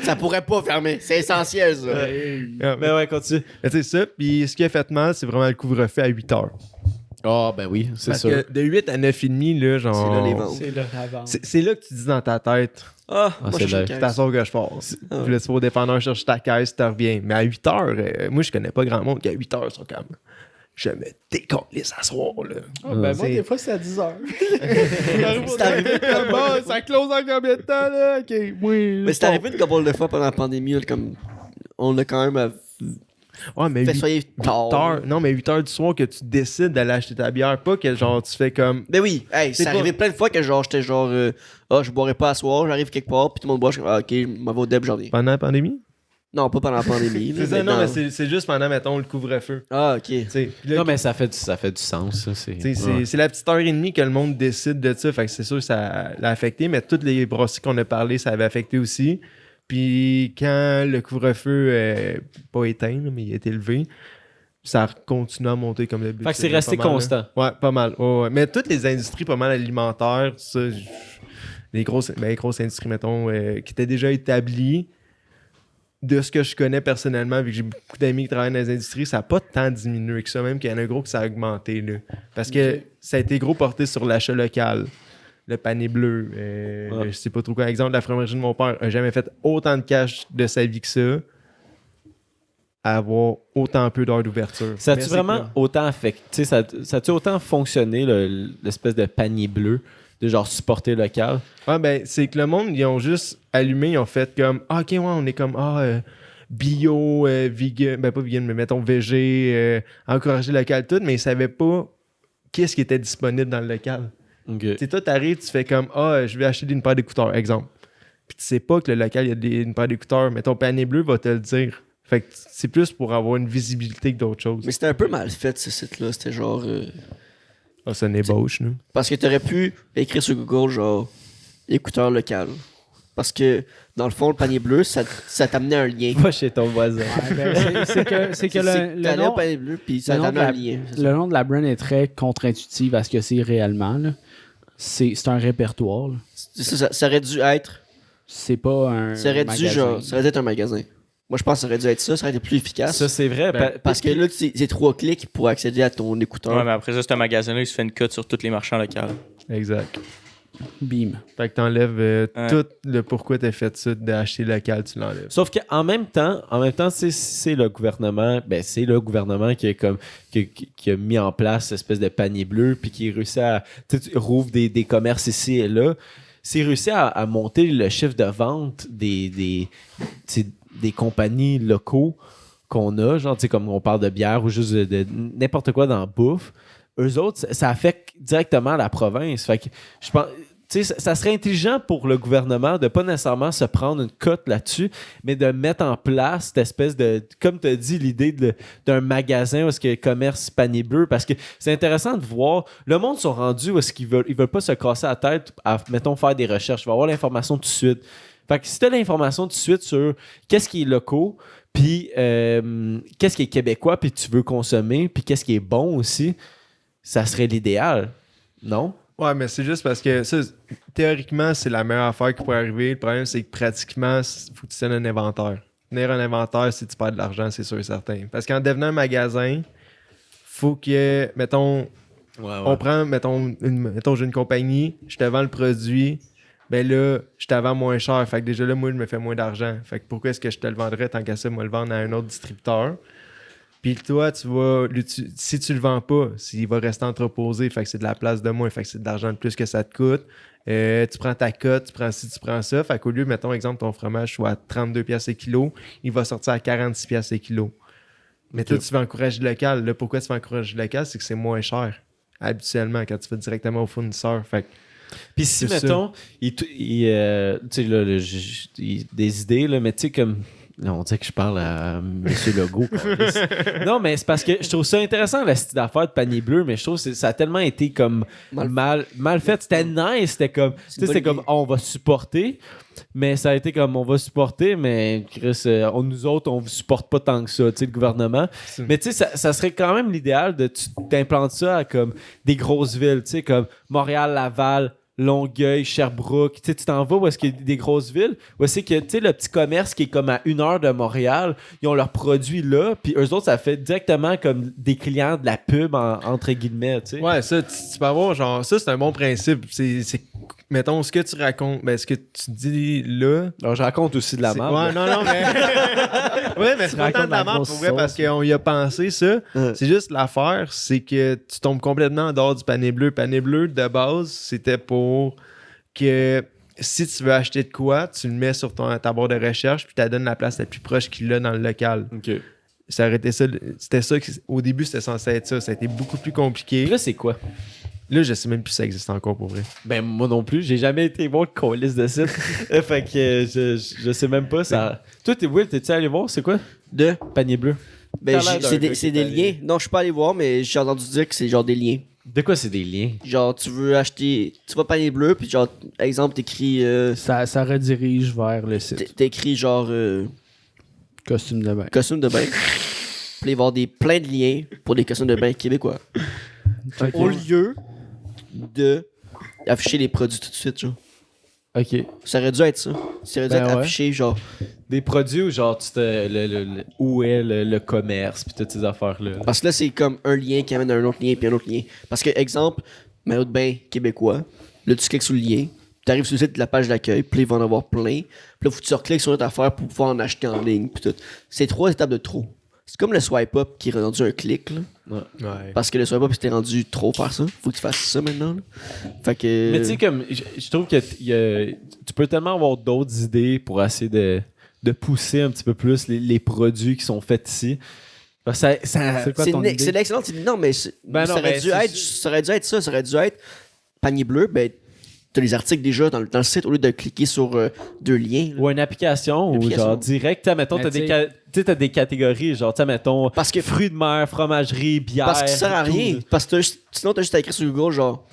Ça pourrait pas fermer. C'est essentiel, ça. Mais ouais, continue. Mais tu sais ça, puis ce qui a fait mal, c'est vraiment le couvre-feu à 8 heures. Ah, ben oui, c'est Parce sûr. que de 8 à 9h30, là, genre... C'est là les ventes. C'est là avant. C'est là que tu dis dans ta tête, Moi, c'est je là. suis c'est à ça que je passe. Puis là, tu vas au dépanneur chercher ta caisse, tu reviens. Mais à 8 heures, moi, je connais pas grand monde qui à 8 heures sont comme... Je me décolle les asseoirs, là. Ah, ben moi, C'est- des fois, c'est à 10h. C'est arrivé une couple de Ça close en combien de temps, là? Ok, oui. Mais c'est arrivé une couple de fois pendant la pandémie, là, comme. On a quand même Ouais, mais fait 8 soigner tard. heures... Non, mais 8 heures du soir que tu décides d'aller acheter ta bière. Pas que, genre, tu fais comme... Ben oui, hey, C'est c'est pas- arrivé plein de fois que genre j'étais genre je boirai pas à soir, j'arrive quelque part, puis tout le monde boit, je suis comme, ok, je m'en vais au deb, j'en ai. Pendant la pandémie? Non, pas pendant la pandémie. C'est ça, non, mais c'est juste pendant, mettons, le couvre-feu. Ah, ok. Tu sais, puis là, Non, mais ça fait du sens, ça. tu sais, c'est la petite heure et demie que le monde décide de ça. Fait que c'est sûr que ça l'a affecté, mais toutes les brasseries qu'on a parlé, ça avait affecté aussi. Puis quand le couvre-feu pas éteint, là, mais il est élevé, ça a continué à monter comme le but. Fait que c'est resté constant. Ouais, pas mal. Ouais. Mais toutes les industries pas mal alimentaires, ça, les grosses industries, mettons, qui étaient déjà établies, de ce que je connais personnellement, vu que j'ai beaucoup d'amis qui travaillent dans les industries, ça n'a pas tant diminué que ça, même qu'il y en a un gros que ça a augmenté. Là. Parce que ça a été gros porté sur l'achat local. Le panier bleu. Je sais pas trop quoi. Exemple, la fromagerie de mon père n'a jamais fait autant de cash de sa vie que ça, à avoir autant peu d'heures d'ouverture. Ça Mais a-tu c'est vraiment que- autant affecté, ça a-tu autant fonctionné, l'espèce de panier bleu, de genre supporter local? Ah ben, c'est que le monde, ils ont juste allumé, ils ont fait comme, ah, ok, ouais, on est comme, bio, vegan, ben pas vegan, mais mettons végé, encourager le local, tout, mais ils savaient pas qu'est-ce qui était disponible dans le local. Ok. Tu sais, toi, t'arrives, tu fais comme, je vais acheter une paire d'écouteurs, exemple. Puis tu sais pas que le local, il y a une paire d'écouteurs, mais ton panier bleu va te le dire. Fait que c'est plus pour avoir une visibilité que d'autres choses. Mais c'était un peu mal fait, ce site-là. C'était genre. Ah, ça n'ébauche, nous. Parce que t'aurais pu écrire sur Google, genre, écouteur local. Parce que, dans le fond, le panier bleu, ça t'amenait un lien. Va chez ton voisin. Ouais, ben, c'est que le T'allais au nom, panier bleu, puis ça le nom de t'amenait la- un lien. le nom de la brand est très contre-intuitif à ce que c'est réellement. Là. C'est un répertoire. Là. Ça aurait dû être. C'est pas un. Ça aurait dû, magasin. genre, ça aurait dû être un magasin. Moi, je pense que ça aurait dû être ça aurait été plus efficace. Ça, c'est vrai. Parce que là, c'est 3 clics pour accéder à ton écouteur. Ouais, mais après ça, ce magasin-là, il se fait une cote sur tous les marchands locaux. Exact. Bim. Fait que t'enlèves tout le pourquoi t'as fait ça, d'acheter local, tu l'enlèves. Sauf qu'en même temps, c'est le gouvernement, c'est le gouvernement qui a mis en place cette espèce de panier bleu, puis qui réussit à rouvre des commerces ici et là. C'est réussi à monter le chiffre de vente des compagnies locaux qu'on a, genre, tu sais, comme on parle de bière ou juste de n'importe quoi dans la bouffe. Eux autres, ça affecte directement la province. Fait que je pense, tu sais, ça serait intelligent pour le gouvernement de pas nécessairement se prendre une cote là-dessus, mais de mettre en place cette espèce de, comme tu as dit, l'idée d'un magasin où est-ce qu'il y a commerce panier bleu, parce que c'est intéressant de voir, le monde sont rendus où est-ce qu'ils veulent pas se casser la tête à, mettons, faire des recherches. Il va avoir l'information tout de suite. Fait que si t'as l'information tout de suite sur qu'est-ce qui est locaux, puis qu'est-ce qui est québécois, puis tu veux consommer, puis qu'est-ce qui est bon aussi, ça serait l'idéal, non? Ouais, mais c'est juste parce que ça, théoriquement, c'est la meilleure affaire qui pourrait arriver. Le problème, c'est que pratiquement, il faut que tu tiennes un inventaire. Tenir un inventaire, si tu perds de l'argent, c'est sûr et certain. Parce qu'en devenant un magasin, faut que, mettons, on prend, mettons, j'ai une compagnie, je te vends le produit, ben là, je te vends moins cher. Fait que déjà là, moi, je me fais moins d'argent. Fait que pourquoi est-ce que je te le vendrais tant qu'à ça, moi, le vendre à un autre distributeur? Puis toi, tu vas, si tu le vends pas, il va rester entreposé, fait que c'est de la place de moins, fait que c'est de l'argent de plus que ça te coûte. Tu prends ta cote, tu prends ci, tu prends ça. Fait qu'au lieu, mettons, exemple, ton fromage soit à 32$ le kilo, il va sortir à 46$ le kilo. Mais toi, tu vas encourager le local. Là, pourquoi tu vas encourager le local? C'est que c'est moins cher, habituellement, quand tu fais directement au fournisseur. Fait que puis si, c'est mettons, tu sais, là, des idées, là, mais tu sais, comme... Non, on dirait que je parle à M. Legault. Non, mais c'est parce que je trouve ça intéressant, la style d'affaires de panier bleu, mais je trouve que ça a tellement été comme mal fait. C'était nice, c'était comme, c'était comme on va supporter, mais ça a été comme on va supporter, mais Chris, nous autres, on ne supporte pas tant que ça, tu sais, le gouvernement. Mais tu sais, ça serait quand même l'idéal de t'implanter ça à comme des grosses villes, tu sais, comme Montréal, Laval, Longueuil, Sherbrooke, tu t'en vas où est-ce qu'il y a des grosses villes, où est-ce que, tu sais, le petit commerce qui est comme à 1 heure de Montréal, ils ont leurs produits là, puis eux autres, ça fait directement comme des clients de la pub, entre guillemets, tu sais. ouais, ça, tu peux avoir, genre, ça, c'est un bon principe. C'est mettons, ce que tu racontes, ben, ce que tu dis là. Alors, je raconte aussi de la merde. Ouais, non, mais. ouais, mais c'est pas tant de la merde pour vrai parce qu'on y a pensé, ça. C'est juste l'affaire, c'est que tu tombes complètement en dehors du panier bleu. Le panier bleu, de base, c'était pour que si tu veux acheter de quoi, tu le mets sur ta barre de recherche puis tu donnes la place la plus proche qu'il a dans le local. OK. Ça aurait été ça. C'était ça. Au début, c'était censé être ça. Ça a été beaucoup plus compliqué. Puis là, c'est quoi? Là, je sais même plus si ça existe encore pour vrai. Ben, moi non plus. J'ai jamais été voir le colis de site. Fait que je sais même pas. Ça... Toi, Will, t'es-tu allé voir? C'est quoi? De? Panier bleu. Ben, T'as l'air d'un c'est gars des, qui c'est est des allé. liens. Non, je suis pas allé voir, mais j'ai entendu dire que c'est genre des liens. De quoi c'est des liens? Genre, tu veux acheter. Tu vas panier bleu, puis genre, exemple, t'écris. Ça redirige vers le site. T'écris genre. Costume de bain. Costume de bain. Puis il va y avoir plein de liens pour des costumes de bain québécois. Au lieu de afficher les produits tout de suite, genre. OK. Ça aurait dû être ça. Ça aurait dû être ouais. affiché, genre. Des produits où genre où est le commerce puis toutes ces affaires-là. Parce que là, c'est comme un lien qui amène à un autre lien, puis un autre lien. Parce que, exemple, maillot de bain québécois, là, tu cliques sur le lien, tu arrives sur le site de la page d'accueil, puis là, il va en avoir plein. Puis là, faut que tu recliques sur notre affaire pour pouvoir en acheter en ligne, puis tout. C'est 3 étapes de trop. C'est comme le swipe up qui est rendu un clic, là. Ouais. Parce que le swipe up, c'était rendu trop faire ça. Faut que tu fasses ça maintenant, là. Fait que. Mais tu sais, comme, je trouve que tu peux tellement avoir d'autres idées pour essayer de pousser un petit peu plus les produits qui sont faits ici. Parce que C'est quoi C'est ton une idée? excellente idée. Non, mais ça Ben non, aurait mais dû être ça. Ça aurait dû être panier bleu. Ben, t'as les articles déjà dans le site au lieu de cliquer sur 2 liens. Là. Ou une application ou genre direct, mettons, Mais t'as des catégories, genre, metton, Parce que- fruits de mer, fromagerie, bière. Parce que ça sert à et tout, rien. là. Parce que sinon, t'as juste à écrire sur Google, genre,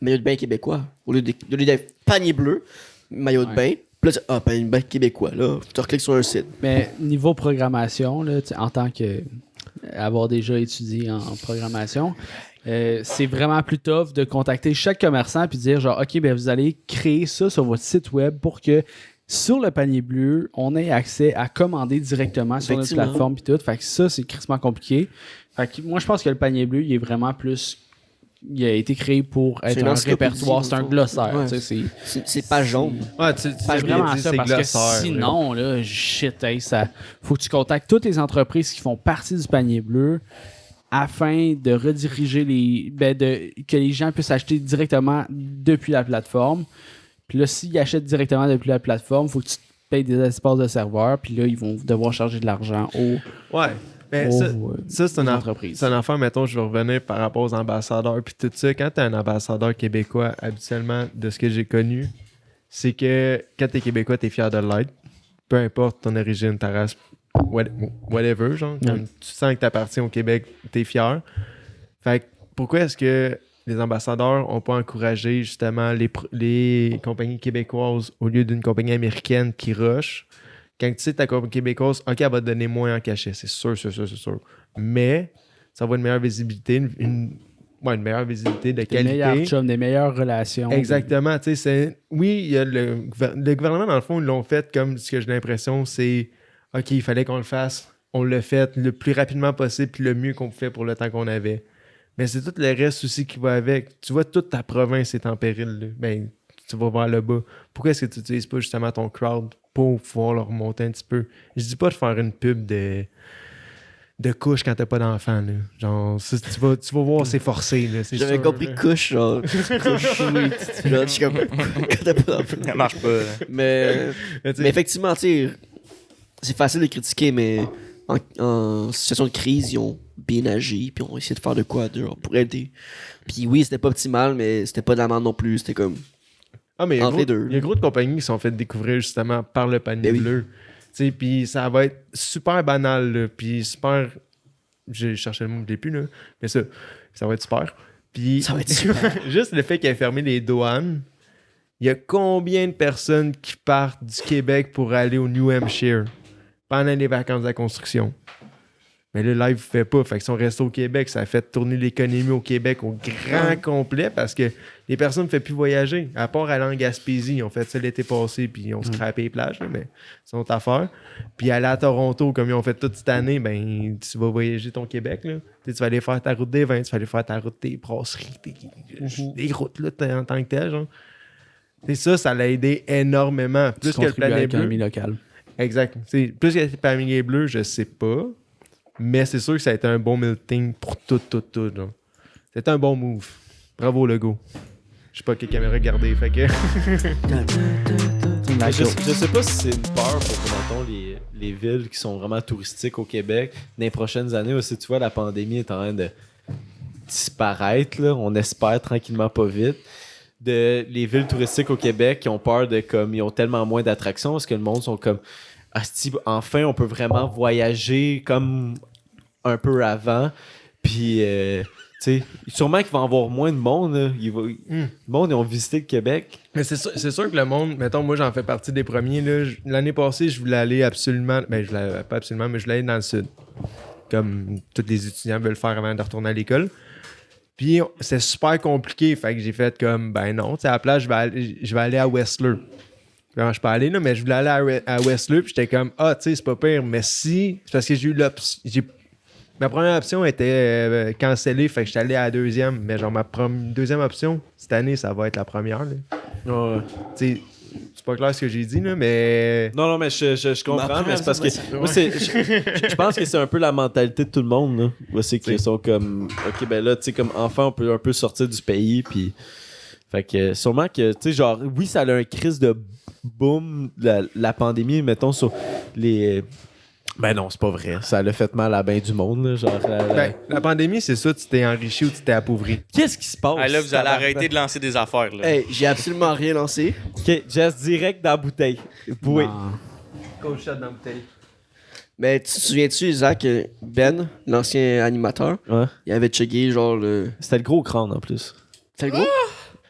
maillot de bain québécois. Au lieu d'être panier bleu, maillot de bain. Puis là, panier de bain québécois. Là, tu recliques sur un site. Mais niveau programmation, là, en tant que avoir déjà étudié en programmation, c'est vraiment plus tough de contacter chaque commerçant puis dire genre OK, ben vous allez créer ça sur votre site web pour que sur le panier bleu, on ait accès à commander directement sur notre Effectivement. plateforme puis tout. Fait que ça, c'est crissement compliqué. Fait que moi, je pense que le panier bleu, il est vraiment plus... Il a été créé pour être une un encyclopédie, répertoire, c'est un dans le fond. glossaire. Ouais. tu sais, c'est... C'est pas jaune. Ouais, tu C'est vraiment ça, parce que sinon, là, shit, hey, ça, faut que tu contactes toutes les entreprises qui font partie du panier bleu afin de rediriger que les gens puissent acheter directement depuis la plateforme. Puis là, s'ils achètent directement depuis la plateforme, faut que tu payes des espaces de serveur, puis là, ils vont devoir charger de l'argent Ouais. Mais ça, c'est une entreprise. C'est une affaire, mettons, je vais revenir par rapport aux ambassadeurs puis tout ça. Quand t'es un ambassadeur québécois, habituellement, de ce que j'ai connu, c'est que quand t'es québécois, t'es fier de l'être. Peu importe ton origine, ta race, whatever, genre. Comme tu sens que t'appartiens au Québec, t'es fier. Fait que pourquoi est-ce que les ambassadeurs n'ont pas encouragé justement les compagnies québécoises au lieu d'une compagnie américaine qui rush. Quand tu sais ta compagnie québécoise, OK, elle va te donner moins en cachet, c'est sûr. Mais ça va une meilleure visibilité, une meilleure visibilité de Des qualité. meilleurs chums, des meilleures relations. Exactement. Tu sais, oui, il y a le gouvernement, dans le fond, ils l'ont fait comme ce que j'ai l'impression, c'est OK, il fallait qu'on le fasse. On l'a fait le plus rapidement possible puis le mieux qu'on pouvait pour le temps qu'on avait. Mais c'est tout le reste aussi qui va avec. Tu vois, toute ta province est en péril. Là. Ben, tu vas voir le bas. Pourquoi est-ce que tu n'utilises pas justement ton crowd pour pouvoir leur remonter un petit peu? Je dis pas de faire une pub de couche quand t'as pas d'enfant. Là. Genre, tu vas voir, c'est forcé. Là, c'est J'avais sûr, compris là. couche, genre. Couche, oui, petite pilote. Je suis comme. Quand t'as pas d'enfant. Ça marche pas. Mais Mais tu sais, effectivement, tu sais, c'est facile de critiquer, mais en situation de crise, ils ont bien agi, puis ont essayé de faire de quoi genre, pour aider. Puis oui, c'était pas optimal, mais c'était pas de la merde non plus. C'était comme. mais entre les deux. il y a gros de compagnies qui sont faites découvrir justement par le panier Ben oui. bleu. Tu sais, puis ça va être super banal, là, puis super... J'ai cherché le mot, je l'ai plus, là. Mais ça va être super. Puis Ça va être super. juste le fait qu'il ait fermé les douanes, il y a combien de personnes qui partent du Québec pour aller au New Hampshire pendant les vacances de la construction? Mais là, live, ne fait pas. Fait qu'ils sont restés au Québec. Ça a fait tourner l'économie au Québec au grand complet parce que les personnes ne font plus voyager. À part aller en Gaspésie, ils ont fait ça l'été passé puis ils ont scrappé les plages, là, mais c'est notre affaire. Puis aller à Toronto, comme ils ont fait toute cette année, ben tu vas voyager ton Québec. Là. Tu vas aller faire ta route des vins, tu vas aller faire ta route des brasseries, des routes là, en tant que tel. Genre. Et ça l'a aidé énormément. Plus que le Contribuer à Planet Bleu. l'économie locale. Exact. T'sais, plus que le panier bleu, je sais pas. Mais c'est sûr que ça a été un bon melting pour tout. Genre. C'était un bon move. Bravo, le go. Je sais pas quelle caméra regarder. Fait que. Mais je sais pas si c'est une peur pour, mettons, les villes qui sont vraiment touristiques au Québec. Dans les prochaines années aussi, tu vois, la pandémie est en train de disparaître. Là. On espère tranquillement pas vite. Les villes touristiques au Québec qui ont peur de comme ils ont tellement moins d'attractions parce que le monde sont comme asti, enfin on peut vraiment voyager comme un peu avant puis tu sais sûrement qu'il va y avoir moins de monde là. Le monde ils ont visité le Québec. Mais c'est sûr que le monde, mettons, moi j'en fais partie des premiers. Là. L'année passée, je voulais aller absolument. Ben, pas absolument, mais je voulais aller dans le sud. Comme tous les étudiants veulent faire avant de retourner à l'école. Puis c'est super compliqué, fait que j'ai fait comme, ben non, tu sais, à la place, je vais aller à Whistler. Je peux aller là, mais je voulais aller à Whistler, puis j'étais comme, tu sais, c'est pas pire, mais si, c'est parce que j'ai eu l'option, ma première option était cancellée, fait que j'étais allé à la deuxième, mais genre ma deuxième option, cette année, ça va être la première, là. Ouais. Tu sais, c'est pas clair ce que j'ai dit, là, mais... Non, mais je comprends, mais c'est parce que Ouais. moi, je pense que c'est un peu la mentalité de tout le monde. Là. Moi, c'est qu'ils sont comme, OK, ben là, tu sais, comme enfant, on peut un peu sortir du pays, puis... Fait que sûrement que, tu sais, genre, oui, ça a un crise de boom, la pandémie, mettons, sur les... Ben non, c'est pas vrai. Ça l'a fait mal à ben du monde, là, genre... Ben, la pandémie, c'est ça, tu t'es enrichi ou tu t'es appauvri. Qu'est-ce qui se passe? Ah, là, vous allez arrêter de lancer des affaires. Là. Hey, j'ai absolument rien lancé. OK, Jess, direct dans la bouteille. Oui. Non. Coach shot dans la bouteille. Mais tu te souviens-tu, Zach, Ben, l'ancien animateur, Ouais. il avait checké genre le. C'était le gros crâne, en plus. C'est le gros?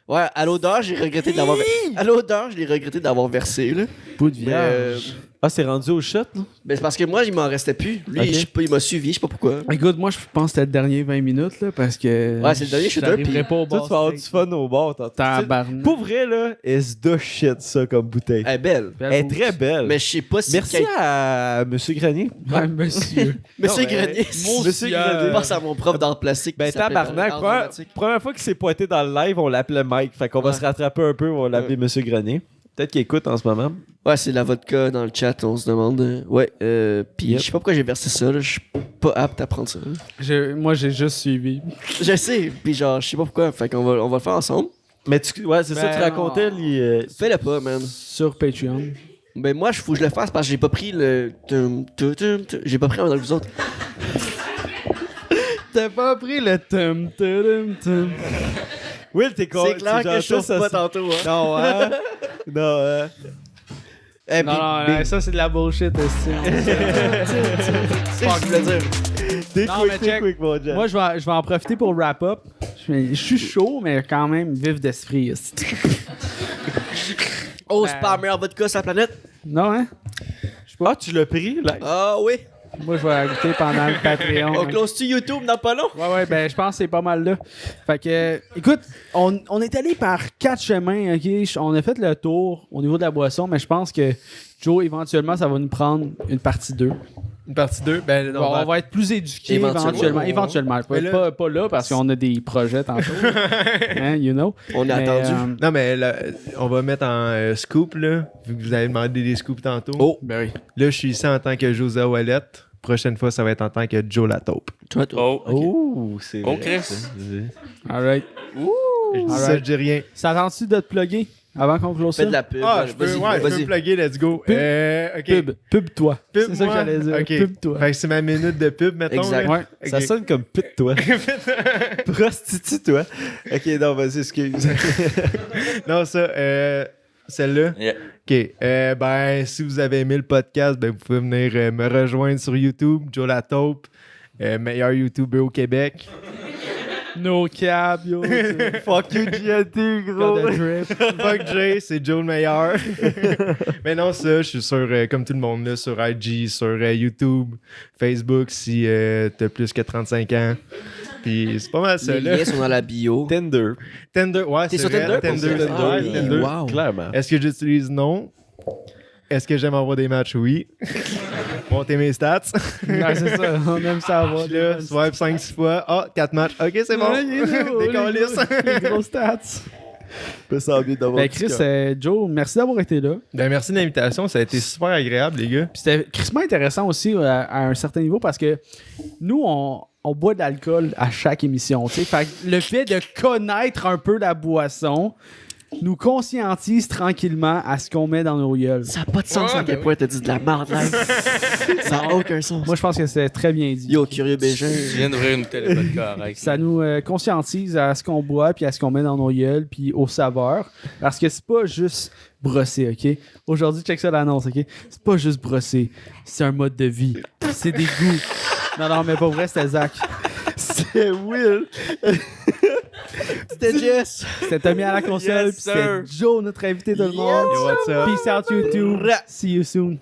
Ouais, à l'odeur, j'ai regretté d'avoir. À l'odeur, je l'ai regretté d'avoir versé, là. Bout de Mais, vierge. Ah, c'est rendu au shot, là? ben, c'est parce que moi, il m'en restait plus. Lui, Ok. je sais pas, il m'a suivi, je sais pas pourquoi. Écoute, moi, je pense que c'était le dernier 20 minutes, là, parce que. Ouais, c'est le dernier shooter, j'arriverais puis- pas au Toi, bar. tu vas avoir du fun au bar. Tabarnak. Pour vrai, là, is the shit, ça, comme bouteille. Elle est belle. Elle est très belle. Mais je sais pas si. Merci à Monsieur Grenier. Ouais, monsieur. Monsieur Non, mais- Grenier. Monsieur Grenier. Je pense à mon prof d'art plastique. Ben, qui s'appelle tabarnak. Art Première, dramatique. première fois qu'il s'est pointé dans le live, on l'appelait Mike. Fait qu'on va Ouais. se rattraper un peu, on va l'appeler Monsieur Grenier. Peut-être qu'il écoute en ce moment. Ouais, c'est la vodka dans le chat, on se demande. Ouais, puis Yep. je sais pas pourquoi j'ai versé ça, là. Je suis pas apte à prendre ça. Moi, j'ai juste suivi. Je sais, puis genre, je sais pas pourquoi. Fait qu'on on va le faire ensemble. Mais ouais, c'est ça, Ben tu racontais. Fais-le pas, man. Sur Patreon. Ben moi, faut que je le fasse parce que j'ai pas pris le. J'ai pas pris un dans vous autres. T'as pas pris le tum tum tum. Will, t'es con. C'est clair que je chauffe pas tantôt, hein. Non, hein? Non, hein? Eh, Non, puis- non, ça c'est de la bullshit, estime. c'est ce que je voulais dire. Non, mais check. mon Jeff. Moi, je vais en profiter pour wrap up. Je suis chaud, mais quand même vif d'esprit. esti. Oh, c'est pas la meilleure vodka sur la planète? Non, hein? Ah, tu l'as pris, là? Ah oui. Moi, je vais la goûter pendant le Patreon. On close-tu YouTube dans pas long? Ouais, ben, je pense que c'est pas mal là. Fait que, écoute, on est allé par 4 chemins, ok? On a fait le tour au niveau de la boisson, mais je pense que Joe, éventuellement, ça va nous prendre une partie 2. Une partie 2, ben, Bon, on va être plus éduqués éventuellement. Éventuellement. Mais là- Pas là, parce qu'on a des projets tantôt. Hein, you know? On est Mais, attendu. Non, mais là, on va mettre en scoop, là, vu que vous avez demandé des scoops tantôt. Oh, ben oui. Là, je suis ici en tant que José Wallet. Prochaine fois, ça va être en tant que Joe la taupe. toi, toi. Oh, Oh, c'est Oh, vrai, Chris. ça. Alright. Je dis ça, Alright. je dis rien. Ça rend-tu de te plugger avant qu'on close Fais ça? de la pub. Ah, je peux, Vas-y, ouais, je peux vas-y. me plugger, let's go. Pub. OK. Pub-toi. Pub, C'est ça que moi? j'allais dire. OK. Pub-toi. Fait que c'est ma minute de pub, mettons. Exact. là. Ouais. OK. Ça sonne comme pute-toi. Prostitue-toi. Ok, non, vas-y, excuse. Non, ça, celle-là. Yeah. OK. Ben, si vous avez aimé le podcast, ben, vous pouvez venir me rejoindre sur YouTube, Joe la taupe, meilleur YouTuber au Québec. No cap, yo. Fuck you, GNT, gros. Got a drip. Fuck Jay, c'est Joe le meilleur. Mais non, ça, je suis sur, comme tout le monde, là, sur IG, sur YouTube, Facebook, si t'as plus que 35 ans. Puis c'est pas mal ça, Les là. liens sont dans la bio. Tinder. Tinder, ouais, T'es c'est sur vrai, Tinder? Tinder, Ah ouais, oui, Tinder. wow. Clairement. Est-ce que j'utilise non? Est-ce que j'aime avoir des matchs? Oui. Monter mes stats. Ouais, c'est ça. On aime ça avoir. Puis là, swipe 5-6 fois. Ah, 4 matchs. Ok, c'est bon. Décalisse. Les gros stats. Peut s'enlever dans Ben, Chris, Joe, merci d'avoir été là. Ben, merci de l'invitation. Ça a été super agréable, les gars. Puis c'était crissement intéressant aussi à un certain niveau parce que nous, on boit de l'alcool à chaque émission. Tu sais. Fait que le fait de connaître un peu la boisson nous conscientise tranquillement à ce qu'on met dans nos gueules. Ça n'a pas de sens à quel point t'as dit de la merde là. Ça n'a aucun sens. Moi, je pense que c'est très bien dit. Yo, curieux Bégin. Je viens d'ouvrir une télé vodka, arrête. Ça nous conscientise à ce qu'on boit, puis à ce qu'on met dans nos gueules, puis aux saveurs. Parce que c'est pas juste brosser, OK? Aujourd'hui, check ça l'annonce, OK? C'est pas juste brosser. C'est un mode de vie. C'est des goûts. Non, mais pas vrai, c'était Zach. C'est Will. C'était Jess. C'était Tommy à la console, Yes, puis c'était sir. Joe, notre invité de le monde. Yo, what's up? Peace out, YouTube. See you soon.